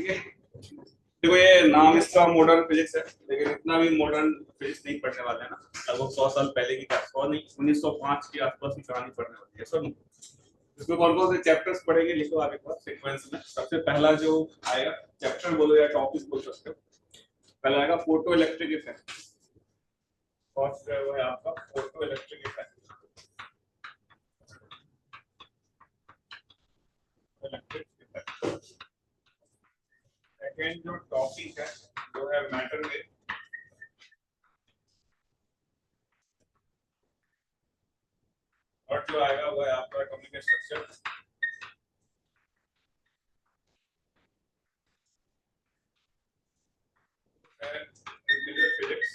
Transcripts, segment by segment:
ठीक है। देखो ये नाम इसका मॉडर्न फिजिक्स है, लेकिन इतना भी मॉडर्न फिजिक्स नहीं पढ़ने वाले हैं ना। लगभग 100 साल पहले की, 100 नहीं 1905 के आसपास की कहानी पढ़ने वाली है सब। इसमें कौन कौन से चैप्टर्स पढ़ेंगे लिखो आप एक बार सीक्वेंस में। सबसे पहला जो आएगा चैप्टर बोलो या टॉपिक बोल सकते हो, पहला आएगा फोटो इलेक्ट्रिक इफेक्ट। फर्स्ट वो है आपका फोटो इलेक्ट्रिक इफेक्ट। सेकेंड जो टॉपिक है वो है मैटर वेव। और जो आएगा वो है आपका atomic structure. Nuclear physics.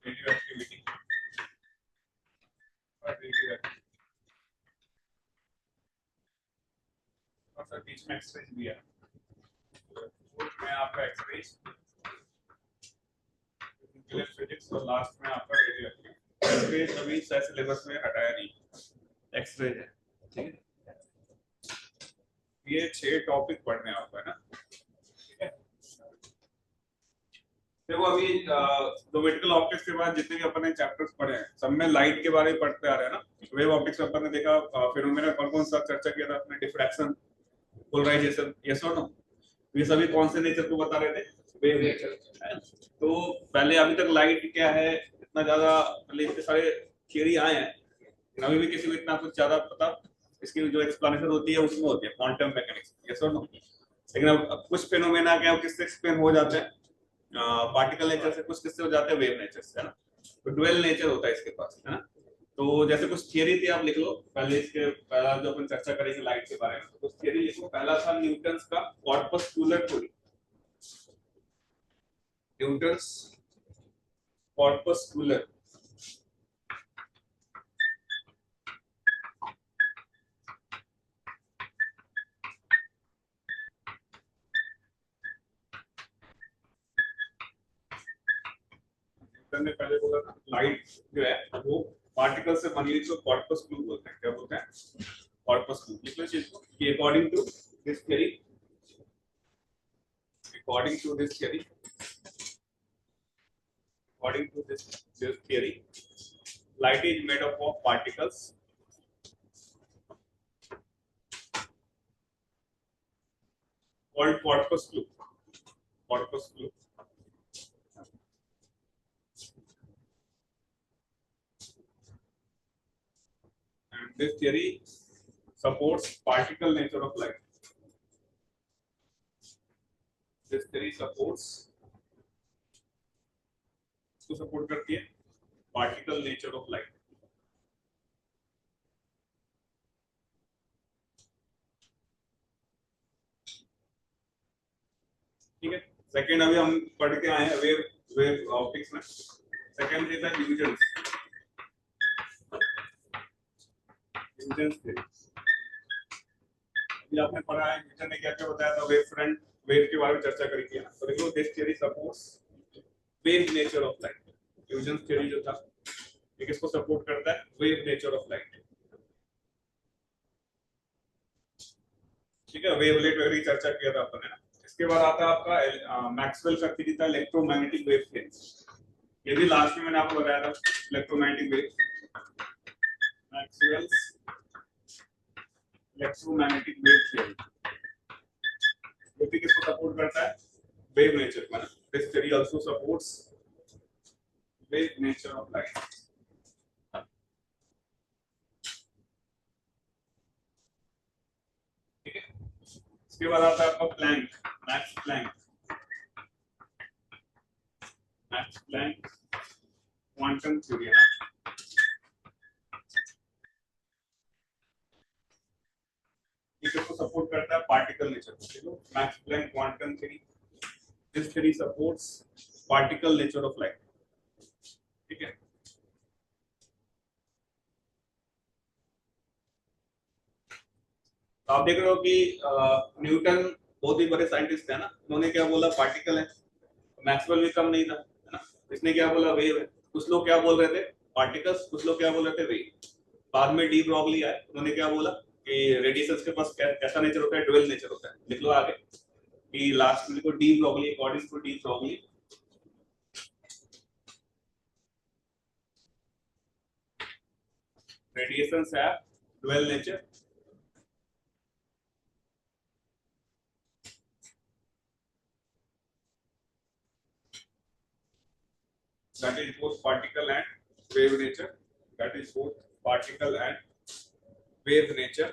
Radio activity और रेडियो और सर बीच में एक्सरेज भी है। में आपका एक्सरेज, न्यूक्लियर फिजिक्स और लास्ट में आपका रेडियो एक्टिविटी। एक्सरेज अभी सिलेबस में हटाया नहीं, एक्सरेज है। ठीक है, ये 6 टॉपिक पढ़ने आपको है ना। ठीक है, देखो अभी दो मेडिकल ऑप्टिक्स के बाद जितने भी अपन ने चैप्टर्स पढ़े हैं सब में लाइट के बारे में पढ़ते आ रहे हैं ना। वेव ऑप्टिक्स में अपन ने देखा फिनोमेना कौन कौन सा चर्चा किया था अपने, डिफ्रैक्शन, पोलराइजेशन, यस और नो। ये सभी कौन से नेचर को बता रहे थे, वेव नेचर। तो पहले अभी तक लाइट क्या है इतना ज्यादा, मतलब इतने सारे थियरी आए हैं, अभी भी किसी को इतना कुछ ज्यादा पता, इसकी जो एक्सप्लेनेशन होती है उसमें होती है क्वांटम मैकेनिक्स, यस और नो। लेकिन अब कुछ फिनोमेना क्या किससे एक्सप्लेन हो जाते हैं, पार्टिकल नेचर से, कुछ किससे हो जाते हैं, वेव नेचर से, है ना। तो डुअल नेचर होता है इसके पास, है ना। तो जैसे कुछ थियरी थी आप लिख लो पहले, इसके पहला जो अपन चर्चा करेंगे लाइट के बारे में, तो कुछ थियरी लिखो। पहला था न्यूटन्स का corpuscular theory. Newton's corpuscular, Newton ने पहले बोला था लाइट जो है वो पार्टिकल से बनी हुई, तो कॉर्पस क्लू बोलते हैं। क्या बोलते हैं, कॉर्पस क्लू। लिख लो चीज को कि according to this theory, according to this theory, according to this theory, light is made up of particles called corpuscle. Corpuscle. And this theory supports particle nature of light. This theory supports, इसको support करती है particle nature of light. ठीक है, second अभी हम पढ़ के आए हैं वेव, वेव ऑप्टिक्स में। Second is the Huygens, Huygens theory. अभी आपने पढ़ा है ह्यूजेंस ने क्या क्या बताया था, वेव फ्रंट, वेव के बारे में चर्चा करी थी ना। तो देखो this theory supports wave nature of light. Huygens theory जो था ये किसको सपोर्ट करता है, वेव नेचर ऑफ लाइट। ठीक है, वेवलेट वगैरह की चर्चा किया था अपन ने। इसके बाद आता है आपका मैक्सवेल का थ्योरी था इलेक्ट्रोमैग्नेटिक वेव थ्योरी। ये भी लास्ट में मैंने आपको बताया था electromagnetic wave, Maxwell's electromagnetic wave theory. ये भी किसको सपोर्ट करता है, वेव नेचर को। This theory also supports wave nature of light. ठीक है, इसके बाद आता है आपका Planck, Max Planck, Max Planck quantum theory है। को सपोर्ट करता है पार्टिकल नेचर को। Max Planck quantum theory, this theory supports particle nature of light. ठीक है, तो आप देख रहे हो कि न्यूटन बहुत ही बड़े साइंटिस्ट है ना, उन्होंने क्या बोला, पार्टिकल है। मैक्सवेल भी कम नहीं था, है ना। इसने क्या बोला, वेव है। कुछ लोग क्या बोल रहे थे, पार्टिकल्स, कुछ लोग क्या बोल रहे थे, वेव। बाद में डी ब्रॉगली आए, उन्होंने क्या बोला कि रेडिएशन के पास कैसा नेचर होता है, ड्यूअल नेचर होता है। लिख लो आगे कि लास्ट में लिखो de Broglie, according to de Broglie radiations have dual nature. That is both particle and wave nature. That is both particle and wave nature.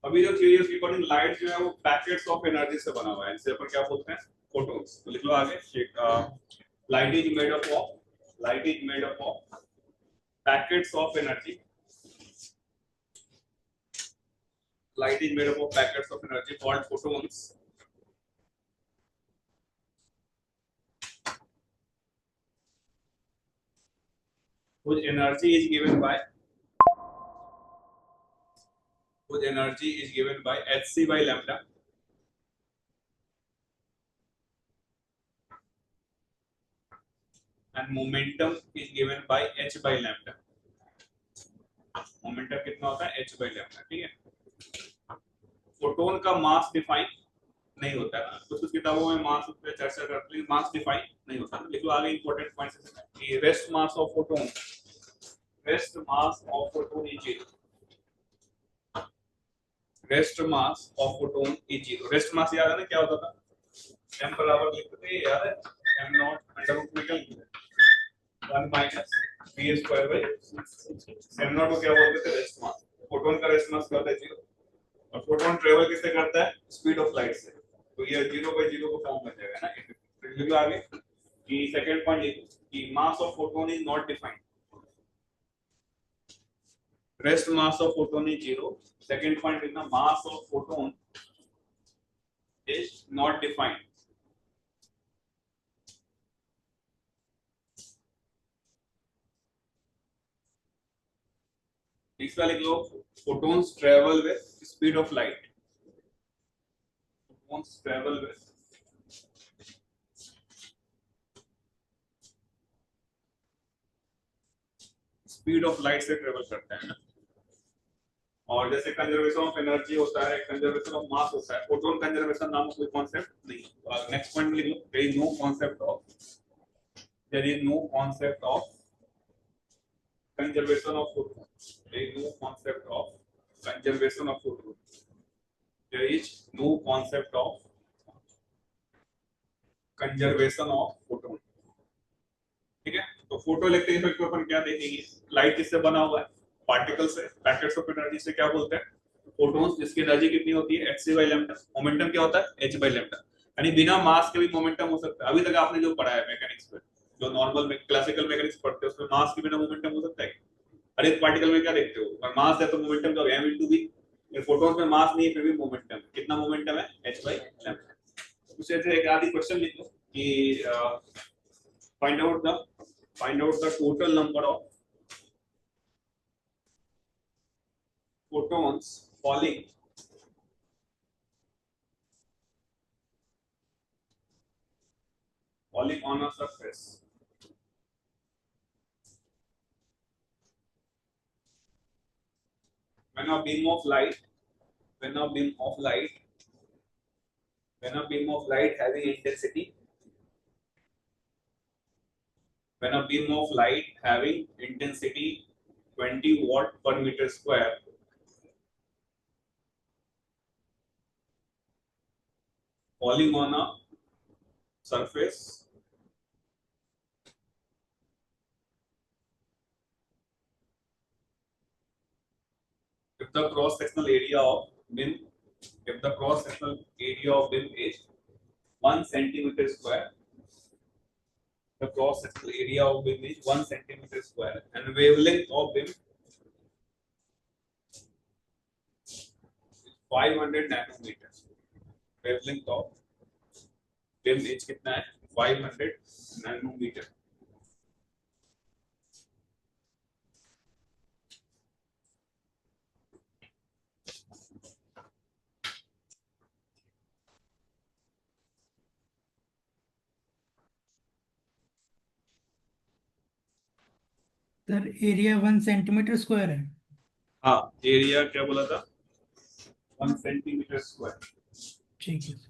अभी जो थियरी उसके अकॉर्डिंग लाइट जो है वो पैकेट्स ऑफ एनर्जी से बना हुआ है, इसे अपन क्या बोलते हैं, फोटॉन्स। तो लिख लो आगे, light is made up of packets of energy. Light is made up of packets of energy called photons. Whose energy is given by hc by lambda, and momentum is given by h by lambda. Momentum कितना होता है, h by lambda, ठीक है। Photon का mass define नहीं होता है, कुछ कुछ किताबों में मास पे चर्चा करते हैं, मास डिफाइन नहीं होता। लिख लो आगे इंपॉर्टेंट पॉइंट्स है कि rest mass of photon is 0. Rest mass of photon is 0। Rest mass याद है ना क्या होता था, m बराबर लिखते थे, याद है, m नॉट अंडर रूट निकल 1 minus v square by m not को क्या बोलते थे, रेस्ट मास। फोटोन का रेस्ट मास क्या होता है, 0। और फोटोन ट्रेवल किससे करता है, स्पीड ऑफ लाइट से, तो ये 0/0 को फॉर्म बन जाएगा ना। फिर लिखो आगे कि सेकंड पॉइंट ये कि mass of photon is not defined. Rest mass of photon is 0. Second point is the mass of photon is not defined. तीसरा लिख लो, photons travel with speed of light. Photons travel with speed of light से travel करते हैं ना। और जैसे conservation of energy होता है, कंजर्वेशन ऑफ मास होता है, फोटोन कंजर्वेशन नाम का कोई कॉन्सेप्ट नहीं। तो नेक्स्ट पॉइंट लिख लो, there is no concept of conservation of photon. There is no concept of conservation of photon. There is no concept of conservation of photon. ठीक है, तो फोटो इलेक्ट्रिक इफेक्ट को अपन क्या देखेंगे, लाइट किससे बना हुआ है, पार्टिकल से, पैकेट्स ऑफ एनर्जी से क्या बोलते हैं, फोटॉन्स, जिसकी एनर्जी कितनी होती है, hc by lambda। मोमेंटम क्या होता है, h by lambda। यानी बिना मास के भी मोमेंटम हो सकता है। अभी तक आपने जो पढ़ा है मैकेनिक्स में, जो नॉर्मल में क्लासिकल मैकेनिक्स पढ़ते हैं, उसमें मास के बिना मोमेंटम हो सकता है। हर एक पार्टिकल में क्या देखते हो, और मास है तो मोमेंटम का m into v। फोटॉन्स में मास नहीं है फिर भी मोमेंटम, कितना मोमेंटम है, h by lambda। उससे एक आधी क्वेश्चन लिख लो कि find out the total number of photons falling on a surface when a beam of light having intensity 20 watt per meter square falling on a surface if the cross sectional area of beam is 1 centimeter square, the cross sectional area of beam is 1 centimeter square, and wavelength of beam is 500 nanometer। wavelength of beam is कितना है, 500 nanometer। Sir area 1 centimetre square है। हाँ, area क्या बोला था? 1 centimetre square. ठीक है।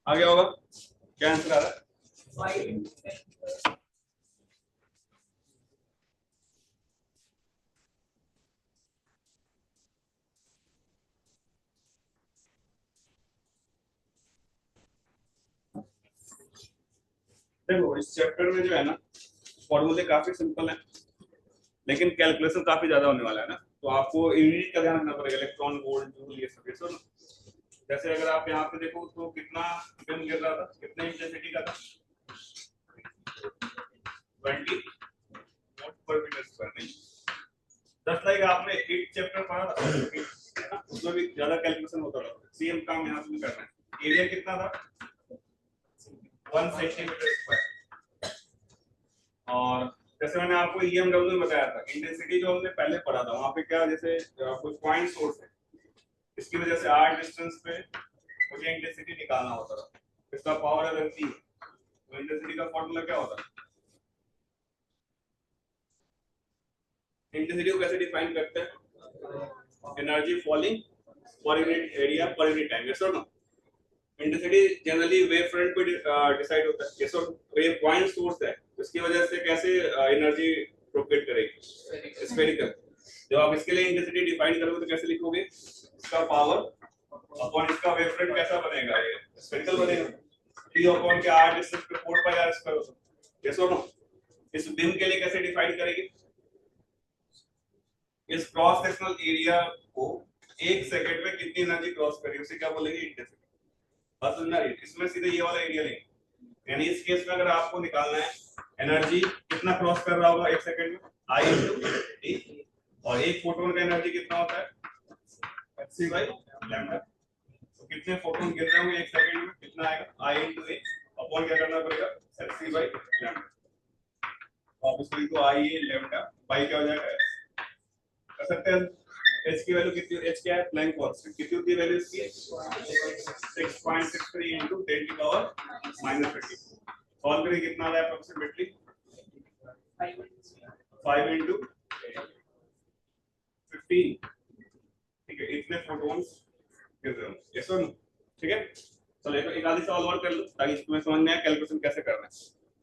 आ गया होगा? क्या आंसर आ रहा है? देखो, इस चैप्टर में जो है ना, फॉर्मूले काफी सिंपल है, लेकिन कैलकुलेशन काफी ज्यादा होने वाला है ना। तो आपको यूनिट का ध्यान रखना पड़ेगा, इलेक्ट्रॉन वोल्ट जूल ये सब। जैसे अगर आप यहाँ पे देखो तो कितना स्पिन गिर रहा था, कितने इंटेंसिटी का था? 20 वोल्ट पर मीटर स्क्वायर। नहीं, जस्ट लाइक आपने एक चैप्टर पढ़ा था है ना, उसमें भी ज्यादा कैलकुलेशन होता था। सेम काम यहाँ पे भी करना है। एरिया कितना था? 1 सेंटीमीटर स्क्वायर। और जैसे मैंने आपको EMW में बताया था, इंटेंसिटी जो हमने पहले पढ़ा था वहां पे क्या, जैसे कुछ पॉइंट सोर्स है, इसकी वजह से r डिस्टेंस पे मुझे इंटेंसिटी निकालना होता था, इसका पावर अगर थी तो इंटेंसिटी का फॉर्मूला क्या होता है, इंटेंसिटी को कैसे डिफाइन करते हैं, energy falling per unit area per unit time, yes और no. Intensity generally wave front पे डिसाइड होता है, यस और वेव पॉइंट सोर्स है, इसकी वजह से कैसे एनर्जी प्रोपेगेट करेगी, स्फेरिकल। जब आप इसके लिए इंटेंसिटी डिफाइन करोगे तो कैसे लिखोगे, इसका पावर अपॉन इसका वेव फ्रंट कैसा बनेगा, ये स्फेरिकल बनेगा, t अपॉन के r डिस्टेंस पे 4 पाई r स्क्वायर होता है, यस और नो। इस बीम के लिए कैसे डिफाइन करेंगे, इस क्रॉस सेक्शनल एरिया को 1 सेकंड में कितनी एनर्जी क्रॉस करेगी उसे क्या बोलेंगे, इंटेंसिटी। बात समझ आ रही है, इसमें सीधे ये वाला एरिया लेंगे, यानी इस केस में अगर आपको निकालना है एनर्जी कितना क्रॉस कर रहा होगा 1 सेकंड में, I × t, और एक फोटोन का एनर्जी कितना होता है, hc/λ। तो कितने फोटोन गिर रहे होंगे 1 सेकंड में, कितना आएगा, I × a अपॉन क्या करना पड़ेगा, hc/λ। आप इसको लिखो I λ बाई क्या हो जाएगा, कर सकते हैं। h की वैल्यू कितनी, h क्या है, प्लैंक कांस्टेंट, कितनी होती है वैल्यू इसकी, 6.63 × 10⁻⁻34। सॉल्व करें कितना आ रहा है अप्रोक्सीमेटली 5 × 15, ठीक है, इतने फोटॉन्स गिर रहे होंगे, यस और नो, ठीक है। चलो एक आधी सवाल और कर लो ताकि तुम्हें समझ में आए कैलकुलेशन कैसे करना है।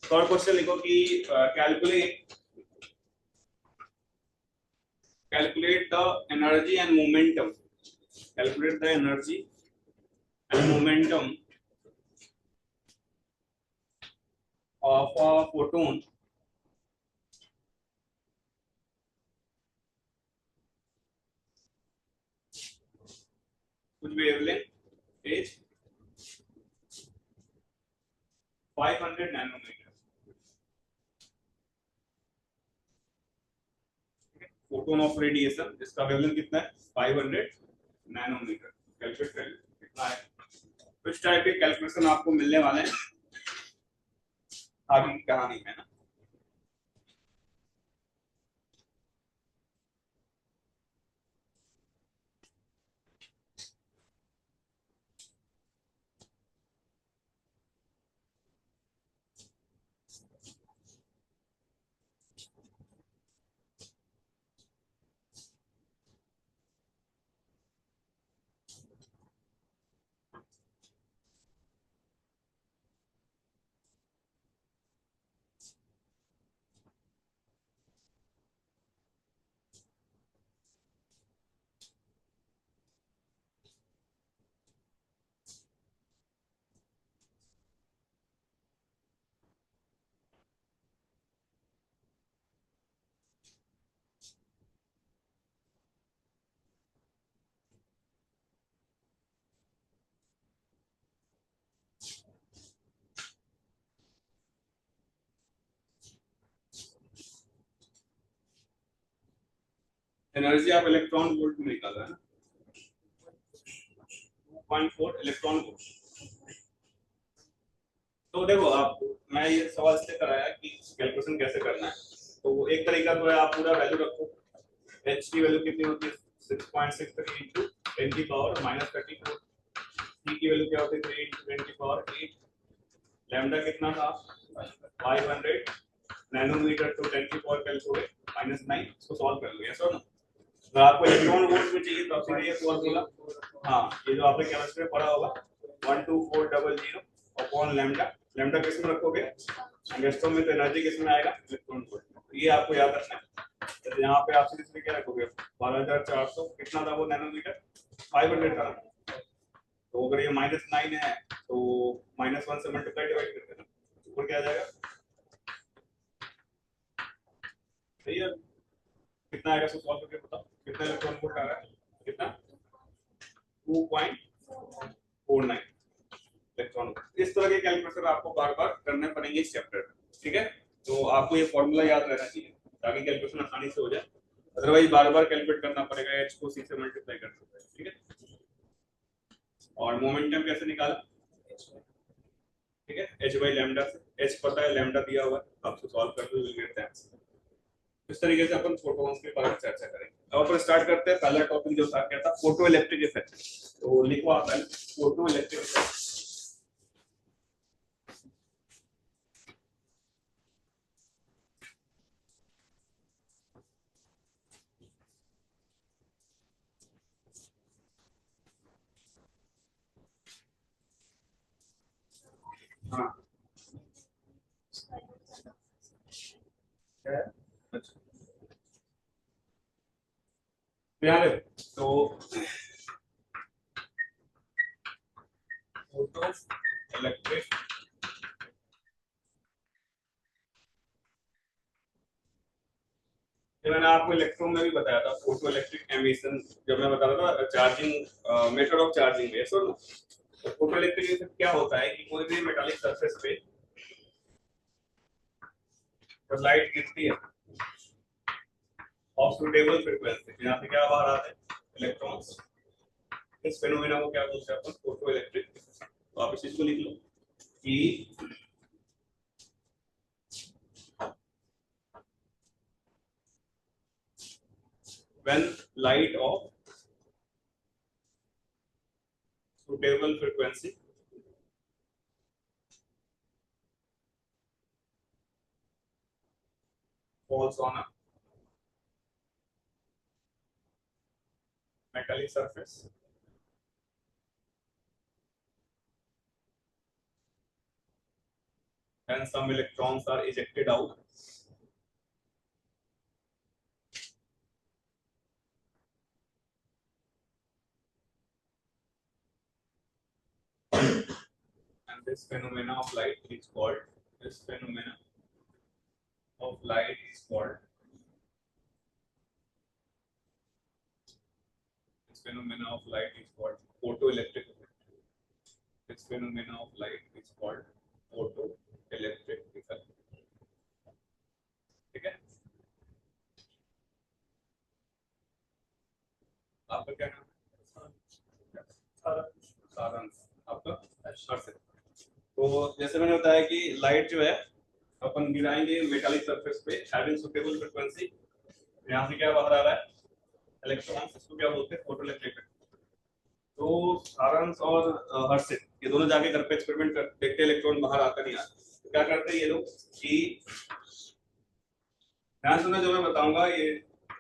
तो और क्वेश्चन लिखो कि calculate the energy and momentum, calculate the energy and momentum of a photon whose wavelength is 500 nanometer। Photon of radiation, इसका वेवलेंथ कितना है, 500 नैनोमीटर। कैलकुलेट कर लो कितना है। तो इस टाइप के कैलकुलेशन आपको मिलने वाले हैं आगे की कहानी में ना। एनर्जी आप इलेक्ट्रॉन वोल्ट में निकाल रहे हैं ना, 2.4 इलेक्ट्रॉन वोल्ट। तो देखो आप, मैं ये सवाल इसलिए कराया कि कैलकुलेशन कैसे करना है। तो एक तरीका तो है आप पूरा वैल्यू रखो, h की वैल्यू कितनी होती है 6.63 × 10⁻⁻34, c की वैल्यू क्या होती है 3 × 10⁸, लैम्डा कितना था 500 नैनोमीटर, तो 10⁻⁻⁹ -9, इसको सॉल्व कर लो, यस और नो। अगर आपको इलेक्ट्रॉन वोल्ट में चाहिए तो आपसे ये फॉर्मूला, हाँ ये जो आपने केमिस्ट्री में पढ़ा होगा 12400 अपॉन लैम्डा। लैम्डा किस में रखोगे, एंगस्ट्रॉम में, तो एनर्जी किस में आएगा, इलेक्ट्रॉन वोल्ट। तो ये आपको याद रखना है। तो यहाँ पे आप सीधे क्या रखोगे 12400, कितना था वो नैनोमीटर, 500 था। तो अगर ये -9 है तो -1 से मल्टीप्लाई डिवाइड कर देना, ऊपर क्या आ जाएगा, सही है। कितना आएगा इसको सॉल्व करके बताओ, कितना इलेक्ट्रॉन वोल्ट आ रहा है, कितना 2.49 इलेक्ट्रॉन। इस तरह के कैलकुलेशन आपको बार-बार करने पड़ेंगे इस चैप्टर में, ठीक है। तो आपको ये फॉर्मूला याद रहना चाहिए ताकि कैलकुलेशन आसानी से हो जाए, अदरवाइज बार-बार कैलकुलेट करना पड़ेगा, h को c से मल्टीप्लाई करना पड़ेगा, ठीक है। और मोमेंटम कैसे निकाला, ठीक है, h by lambda से, h पता है, lambda दिया हुआ है, आप उसको सॉल्व करके विल गेट द आंसर। इस तरीके से अपन फोटॉन्स के बारे में चर्चा करेंगे। अब अपन स्टार्ट करते हैं। पहला टॉपिक जो था क्या था, फोटो इलेक्ट्रिक इफेक्ट। तो लिखो आप पहले फोटो इलेक्ट्रिक इफेक्ट। हाँ क्या है? अच्छा ध्यान रहे तो फोटो इलेक्ट्रिक, ये मैंने आपको इलेक्ट्रॉन में भी बताया था, फोटो इलेक्ट्रिक एमिशन, जब मैं बता रहा था चार्जिंग मेथड ऑफ चार्जिंग में, सो तो फोटो इलेक्ट्रिक इफेक्ट क्या होता है कि कोई भी मेटालिक सरफेस पे जब लाइट गिरती है ऑफ सुटेबल फ्रीक्वेंसी, यहाँ से क्या बाहर आते हैं, इलेक्ट्रॉन्स। इस फेनोमेना को क्या बोलते हैं अपन, फोटो इलेक्ट्रिक। तो आप इस चीज को लिख लो कि when light of suitable frequency falls on a metallic surface, and some electrons are ejected out, and this phenomena of light is called, this phenomena of light is called, this phenomena of light is called photoelectric effect. This phenomena of light is called photoelectric effect. ठीक है, आपका क्या नाम है? सारांश। आपका हर्षित। तो जैसे मैंने बताया कि लाइट जो है अपन गिराएंगे मेटालिक सरफेस पे हैविंग सुटेबल फ्रीक्वेंसी, यहाँ से क्या बाहर आ रहा है, इलेक्ट्रॉन्स। इसको क्या बोलते हैं, फोटोइलेक्ट्रिक। तो सारांश और हर्षित ये दोनों जाके घर पे एक्सपेरिमेंट कर देखते, इलेक्ट्रॉन बाहर आता नहीं आता। तो क्या करते हैं ये लोग कि, ध्यान सुनना जो मैं बताऊंगा, ये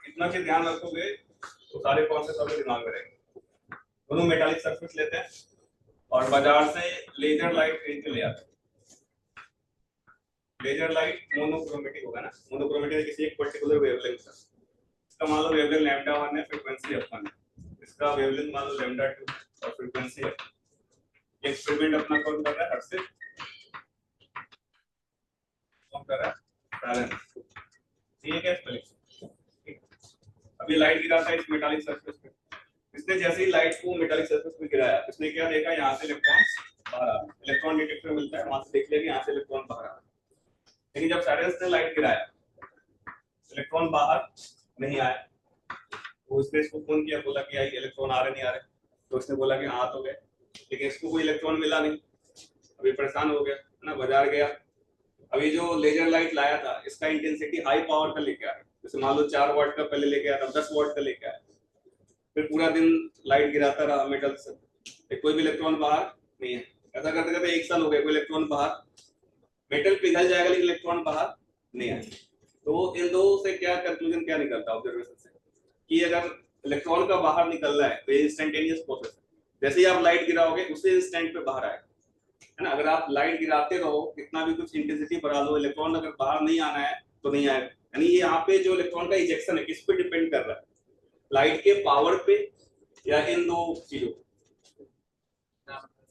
इतना चीज ध्यान रखोगे तो सारे कॉन्सेप्ट आपके दिमाग में रहेंगे। दोनों मेटालिक सरफेस लेते हैं और बाजार से लेजर लाइट खरीद के ले आते हैं। लेजर लाइट मोनोक्रोमेटिक होगा ना, मोनोक्रोमेटिक किसी एक पर्टिकुलर वेवलेंथ का, इसका मान लो वेवलेंथ लैम्डा 1 है, फ्रीक्वेंसी f1 है, इसका वेवलेंथ मान लो लैम्डा 2 और फ्रीक्वेंसी है। ये एक्सपेरिमेंट अपना कौन कर रहा है, हर्षित। कौन कर रहा है, बैलेंस। ठीक है, अभी लाइट गिरा था इस मेटालिक सरफेस पे, इसने जैसे ही लाइट को मेटालिक सरफेस पे गिराया, इसने क्या देखा, यहाँ से इलेक्ट्रॉन्स बाहर आ रहे हैं। इलेक्ट्रॉन डिटेक्टर मिलता है, वहां से देख लेंगे यहाँ से इलेक्ट्रॉन बाहर आ रहा है। लेकिन जब साइलेंस ने लाइट गिराया, इलेक्ट्रॉन बाहर नहीं आया। तो उसने इसको फोन किया, बोला कि आई इलेक्ट्रॉन आ रहे नहीं आ रहे। तो उसने बोला कि हाँ तो गए, लेकिन इसको कोई इलेक्ट्रॉन मिला नहीं। अभी परेशान हो गया ना, बाजार गया। अभी जो लेजर लाइट लाया था, इसका इंटेंसिटी हाई पावर का लेके आया, जैसे मान लो 4 वाट का पहले लेके आया था, 10 वाट का लेके आया। फिर पूरा दिन लाइट गिराता रहा मेटल से, कोई भी इलेक्ट्रॉन बाहर नहीं है। ऐसा करते करते 1 साल हो गया, कोई इलेक्ट्रॉन बाहर, मेटल पिघल जाएगा लेकिन इलेक्ट्रॉन बाहर नहीं आए। तो इन दो से क्या कंक्लूजन क्या निकलता है ऑब्जर्वेशन से, कि अगर इलेक्ट्रॉन का बाहर निकल रहा है तो ये इंस्टेंटेनियस प्रोसेस है। जैसे ही आप लाइट गिराओगे उसी इंस्टेंट पे बाहर आएगा, है ना। अगर आप लाइट गिराते रहो, कितना भी कुछ इंटेंसिटी बढ़ा लो, इलेक्ट्रॉन अगर बाहर नहीं आना है तो नहीं आएगा। यानी ये यहाँ पे जो इलेक्ट्रॉन का इजेक्शन है किस पे डिपेंड कर रहा है, लाइट के पावर पे या इन दो चीजों,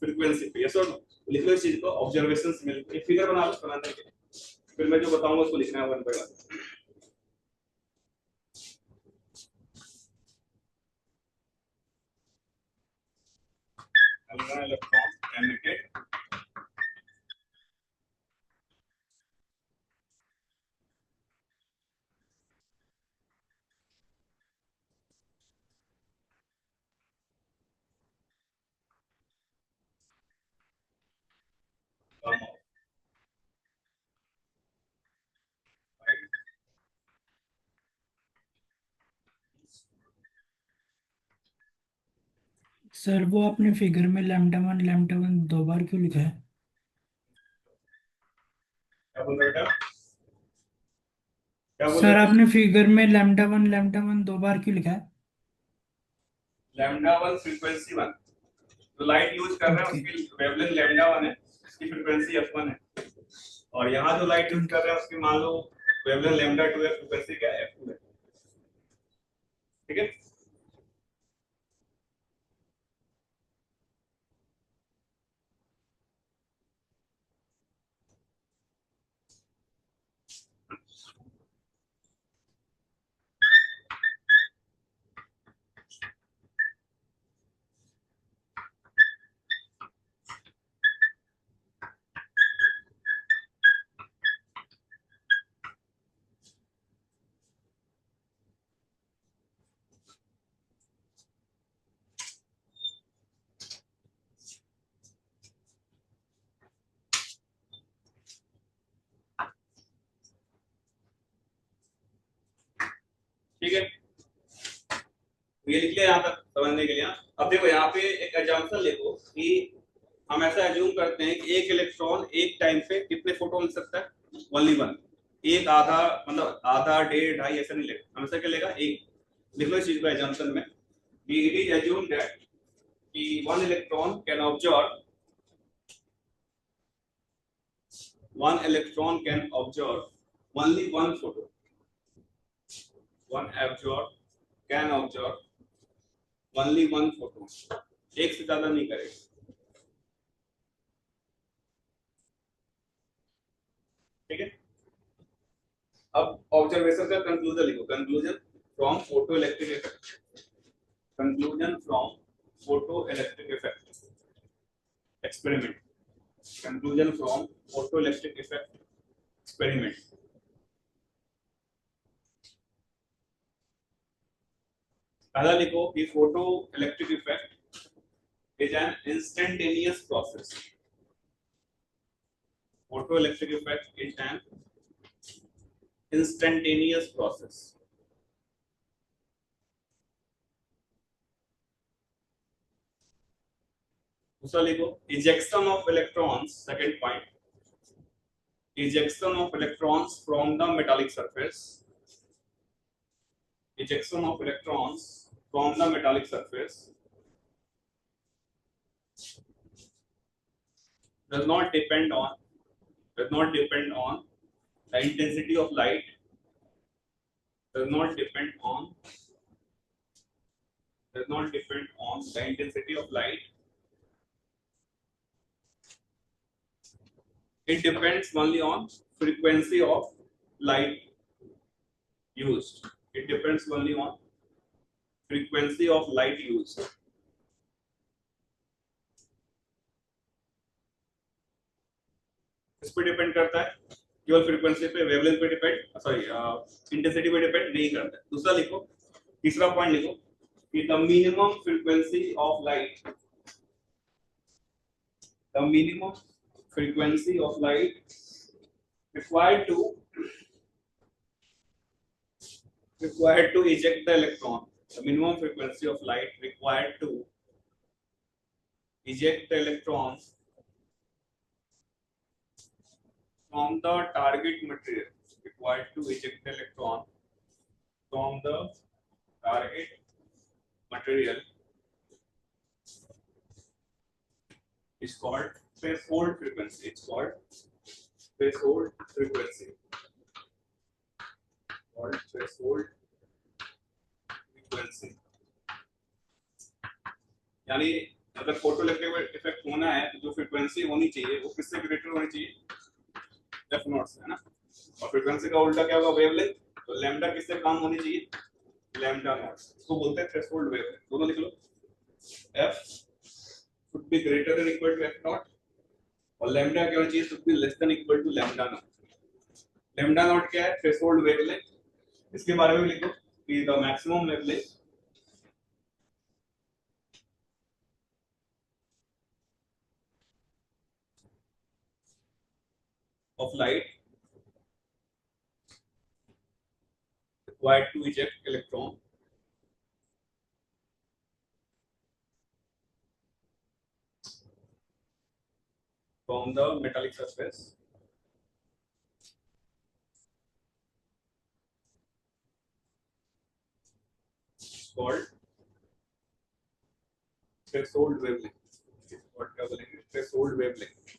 फ्रीक्वेंसी पे। यस और नो, लिख लो इस चीज को, ऑब्जर्वेशन से मिलकर एक फिगर बना लो, बनाने के फिर मैं जो बताऊंगा उसको लिखना है one by one. Electron emitted sir वो आपने फिगर में लैम्डा वन 2 बार क्यों लिखा है? क्या बोल रहे बेटा, क्या बोल सर रहे थे? आपने फिगर में लैम्डा वन 2 बार क्यों लिखा है? लैम्डा वन फ्रीक्वेंसी वन, तो लाइट यूज कर रहे हैं ओके। उसकी वेवलेंथ लैम्डा वन है, उसकी फ्रीक्वेंसी एफ वन है। और यहाँ जो लाइट यूज ठीक कर रहे हैं उसकी मान लो वेवलेंथ लैम्डा टू है, फ्रीक्वेंसी क्या है, एफ टू है। ठीक है, ठीक है, तो ये लिख लिया यहाँ तक समझने के लिए। अब देखो यहाँ पे एक एग्जांपल लिखो कि हम ऐसा एज्यूम करते हैं कि एक इलेक्ट्रॉन एक टाइम पे कितने फोटोन लिख सकता है, ओनली वन। एक आधा, मतलब आधा, डेढ़, ढाई ऐसा नहीं लेगा, हमेशा क्या लेगा, एक। लिख लो इस चीज को एग्जांपल में, इट इज एज्यूम दैट कि one electron can observe, one electron can observe only one photon, one absorb can observe only one photon, एक से ज्यादा नहीं करेगा। ठीक है, अब ऑब्जर्वेशन का कंक्लूजन लिखो, conclusion from photo electric effect, conclusion from photo electric effect experiment, conclusion from photo electric effect experiment. पहला लिखो कि photo electric effect is an instantaneous process, photoelectric effect is an instantaneous process. दूसरा लिखो ejection of electrons, second point, ejection of electrons from the metallic surface, ejection of electrons from the metallic surface does not depend on the intensity of light, does not depend on the intensity of light, it depends only on frequency of light used, it depends only on frequency of light used। इस पे depend करता है, केवल frequency पे, wavelength पे depend, sorry intensity पे depend नहीं करता है। दूसरा लिखो, तीसरा पॉइंट लिखो कि the minimum frequency of light, the minimum frequency of light required to eject the electron, the minimum frequency of light required to eject the electron from the target material, required to eject the electron from the target material is called threshold frequency, it's called threshold frequency, called threshold frequency। यानी अगर photoelectric effect होना है तो जो frequency होनी चाहिए वो किससे ग्रेटर होनी चाहिए, एफ नॉट से, है ना। और फ्रीक्वेंसी का उल्टा क्या होगा, वेवलेंथ, तो लैम्डा किससे कम होनी चाहिए, लैम्डा नॉट, इसको बोलते हैं थ्रेशोल्ड वेवलेंथ। दोनों लिख लो, F should be greater than equal to F naught और लैम्डा क्या होना चाहिए, should be less than equal to lambda naught. Lambda naught क्या है, थ्रेशोल्ड वेवलेंथ, इसके बारे में लिखो कि the maximum wavelength of light required to eject electron from the metallic surface called threshold wavelength. What क्या बोलेंगे? Threshold wavelength.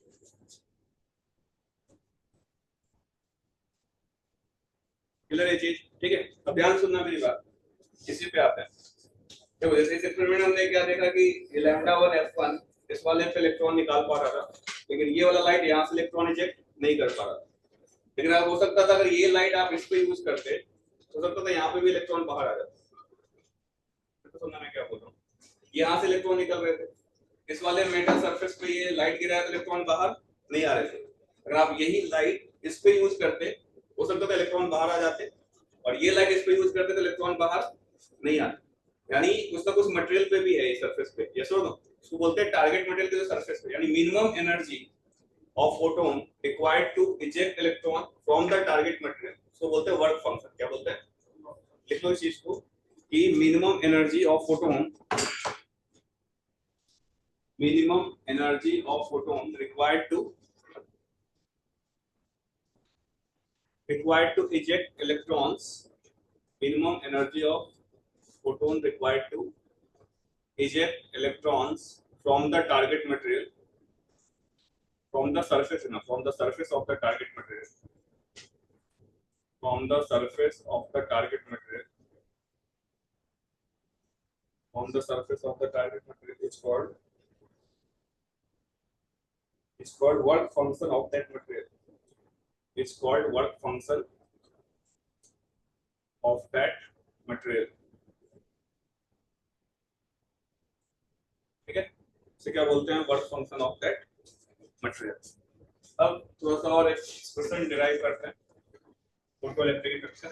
क्लियर है चीज? ठीक है, अब ध्यान सुनना मेरी बात, इसी पे आते हैं। देखो जैसे इस एक्सपेरिमेंट में हमने क्या देखा कि ये λ1 f1 इस वाले पे इलेक्ट्रॉन निकाल पा रहा था, लेकिन ये वाला लाइट यहाँ से इलेक्ट्रॉन इजेक्ट नहीं कर पा रहा था। लेकिन अब हो सकता था अगर ये लाइट आप इस पे यूज करते हो सकता था यहाँ पे भी इलेक्ट्रॉन बाहर आ जाता। तो सुनना मैं क्या बोल रहा हूँ, यहाँ से इलेक्ट्रॉन निकल रहे थे, इस वाले मेटल सरफेस पे ये लाइट गिरा तो इलेक्ट्रॉन बाहर नहीं आ रहे थे। अगर आप यही लाइट इस पे यूज करते हो सकता था इलेक्ट्रॉन बाहर आ जाते, और ये लाइट इस पे यूज करते तो इलेक्ट्रॉन बाहर नहीं आते। यानी कुछ ना कुछ मटेरियल पे भी है इस सरफेस पे, यस और नो? इसको बोलते हैं टारगेट मटेरियल के जो सरफेस पे, यानी minimum energy of photon required to eject electron from the target material, इसको बोलते हैं वर्क फंक्शन। क्या बोलते हैं? लिख लो इस चीज को कि minimum energy of photon, minimum energy of photon required to eject electrons, minimum energy of photon required to eject electrons from the target material, from the surface of the target material, from the surface of the target material, from the surface of the target material it's called work function of that material. It's called work function of that material. ठीक है, इसे क्या बोलते हैं? Work function of that material. अब थोड़ा सा और एक्सप्रेशन डिराइव करते हैं फोटोइलेक्ट्रिक इफेक्ट से।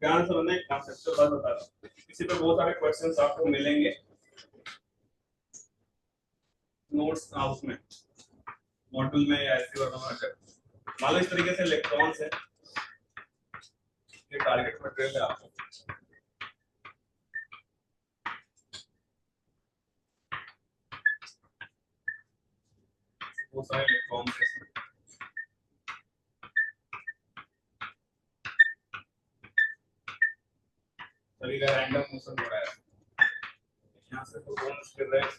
ध्यान से सुनना, एक कॉन्सेप्चुअल बात बता रहा हूं, इसी पे बहुत सारे क्वेश्चंस आपको मिलेंगे नोट्स हाउस में, मॉड्यूल में या ऐसे वगैरह। मान लो इस तरीके से इलेक्ट्रॉन्स है, ये टारगेट मटेरियल है आपको, बहुत सारे इलेक्ट्रॉन्स है, सभी का रैंडम मोशन हो रहा है, यहाँ से फोटॉन्स गिर रहे हैं,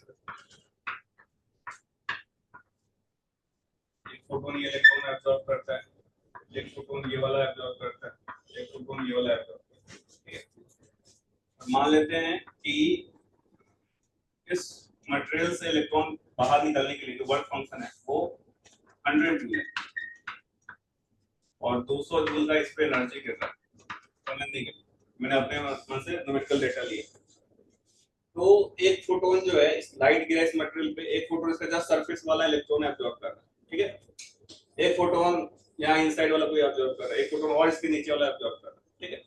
एक फोटोन ये इलेक्ट्रॉन एब्जॉर्ब करता है, एक फोटोन ये वाला एब्जॉर्ब करता है, एक फोटोन ये वाला एब्जॉर्ब करता है। मान लेते हैं कि इस मटेरियल से इलेक्ट्रॉन बाहर निकलने के लिए जो वर्क फंक्शन है वो 100 जूल है, और 200 जूल का इस पे एनर्जी गिर रहा है। समझने के मैंने अपने मन से न्यूमेरिकल डेटा लिए, तो एक फोटोन जो है इस लाइट गिरा इस मटेरियल पे, एक फोटोन इसका जस्ट सरफेस वाला इलेक्ट्रॉन एब्जॉर्ब कर रहा है, ठीक है? एक फोटोन यहाँ इनसाइड वाला कोई एब्जॉर्ब कर रहा है, एक फोटोन और इसके नीचे वाला एब्जॉर्ब कर रहा है, ठीक है?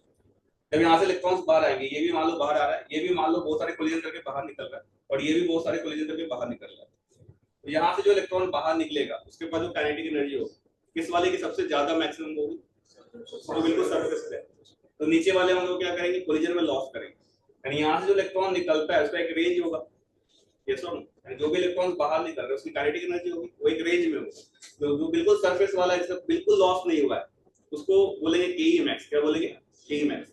जब यहाँ से इलेक्ट्रॉन्स बाहर आएंगे, ये भी मान लो बाहर आ रहा है, ये भी मान लो बहुत सारे कोलिजन करके बाहर निकल रहा है, और ये भी बहुत सारे कोलिजन करके बाहर निकल रहा है। तो यहाँ से जो इलेक्ट्रॉन बाहर निकलेगा उसके पास जो काइनेटिक एनर्जी होगी किस वाले की सबसे ज्यादा मैक्सिमम होगी? तो बिल्कुल सरफेस पे। तो नीचे वाले हम लोग क्या करेंगे? कोलिजन में लॉस करेंगे, यानी यहाँ से जो इलेक्ट्रॉन निकलता है उसका एक रेंज होगा, ये सुनो, जो भी इलेक्ट्रॉन्स बाहर निकल रहे हैं उसकी काइनेटिक एनर्जी होगी वो एक रेंज में होगा। तो जो बिल्कुल सरफेस वाला है जिसका बिल्कुल लॉस नहीं हुआ है उसको बोलेंगे के मैक्स। क्या बोलेंगे? के मैक्स।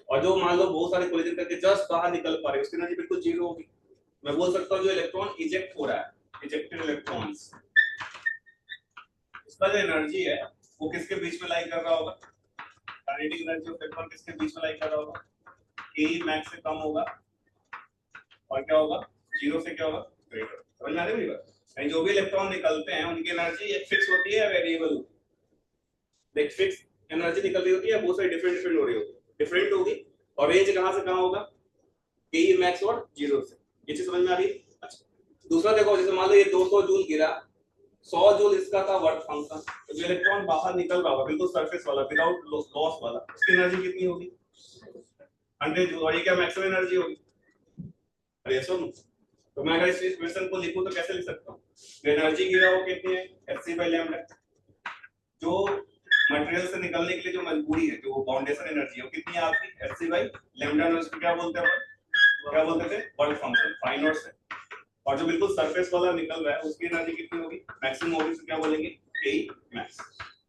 और जो मान लो बहुत सारे कोलिजन करके जस्ट बाहर निकल पा रहे हैं उसकी एनर्जी बिल्कुल जीरो होगी। मैं बोल सकता हूँ जो इलेक्ट्रॉन इजेक्ट हो रहा है, इजेक्टेड इलेक्ट्रॉन्स, इसका जो एनर्जी है वो किसके बीच में लाई कर रहा होगा? काइनेटिक एनर्जी ऑफ इलेक्ट्रॉन किसके बीच में लाई कर रहा होगा? के मैक्स से कम होगा, और क्या होगा? जीरो से क्या होगा? ग्रेटर। समझ में आ रही है मेरी बात? यानी जो भी इलेक्ट्रॉन निकलते हैं उनकी एनर्जी एक फिक्स होती है या वेरिएबल होती है? एक फिक्स एनर्जी निकल रही होती है, बहुत सारी डिफरेंट डिफरेंट हो रही होगी, डिफरेंट होगी, और रेंज कहां से कहां होगा? के मैक्स और जीरो से। ये चीज समझ में आ रही है? अच्छा, दूसरा देखो, जैसे मान लो ये 200 जूल गिरा 100 जूल इसका था वर्क फंक्शन। तो जो इलेक्ट्रॉन बाहर निकल रहा होगा बिल्कुल सरफेस वाला विदाउट लॉस वाला, उसकी एनर्जी कितनी होगी? 100 जूल। और ये क्या मैक्सिमम एनर्जी होगी? अरे सुन, तो मैं अगर इस इक्वेशन को लिखूं तो कैसे लिख सकता हूँ? एनर्जी गिरा वो कितनी है? hc/λ। जो मटेरियल से निकलने के लिए जो मजबूरी है, जो बाउंडेशन एनर्जी है, वो कितनी है आपकी? hc/λ। उसको क्या बोलते हैं? क्या बोलते थे? वर्क फंक्शन फाइन नॉट से। और जो बिल्कुल सरफेस वाला निकल रहा है उसकी एनर्जी कितनी होगी? मैक्सिमम होगी। तो क्या बोलेंगे? Ke max।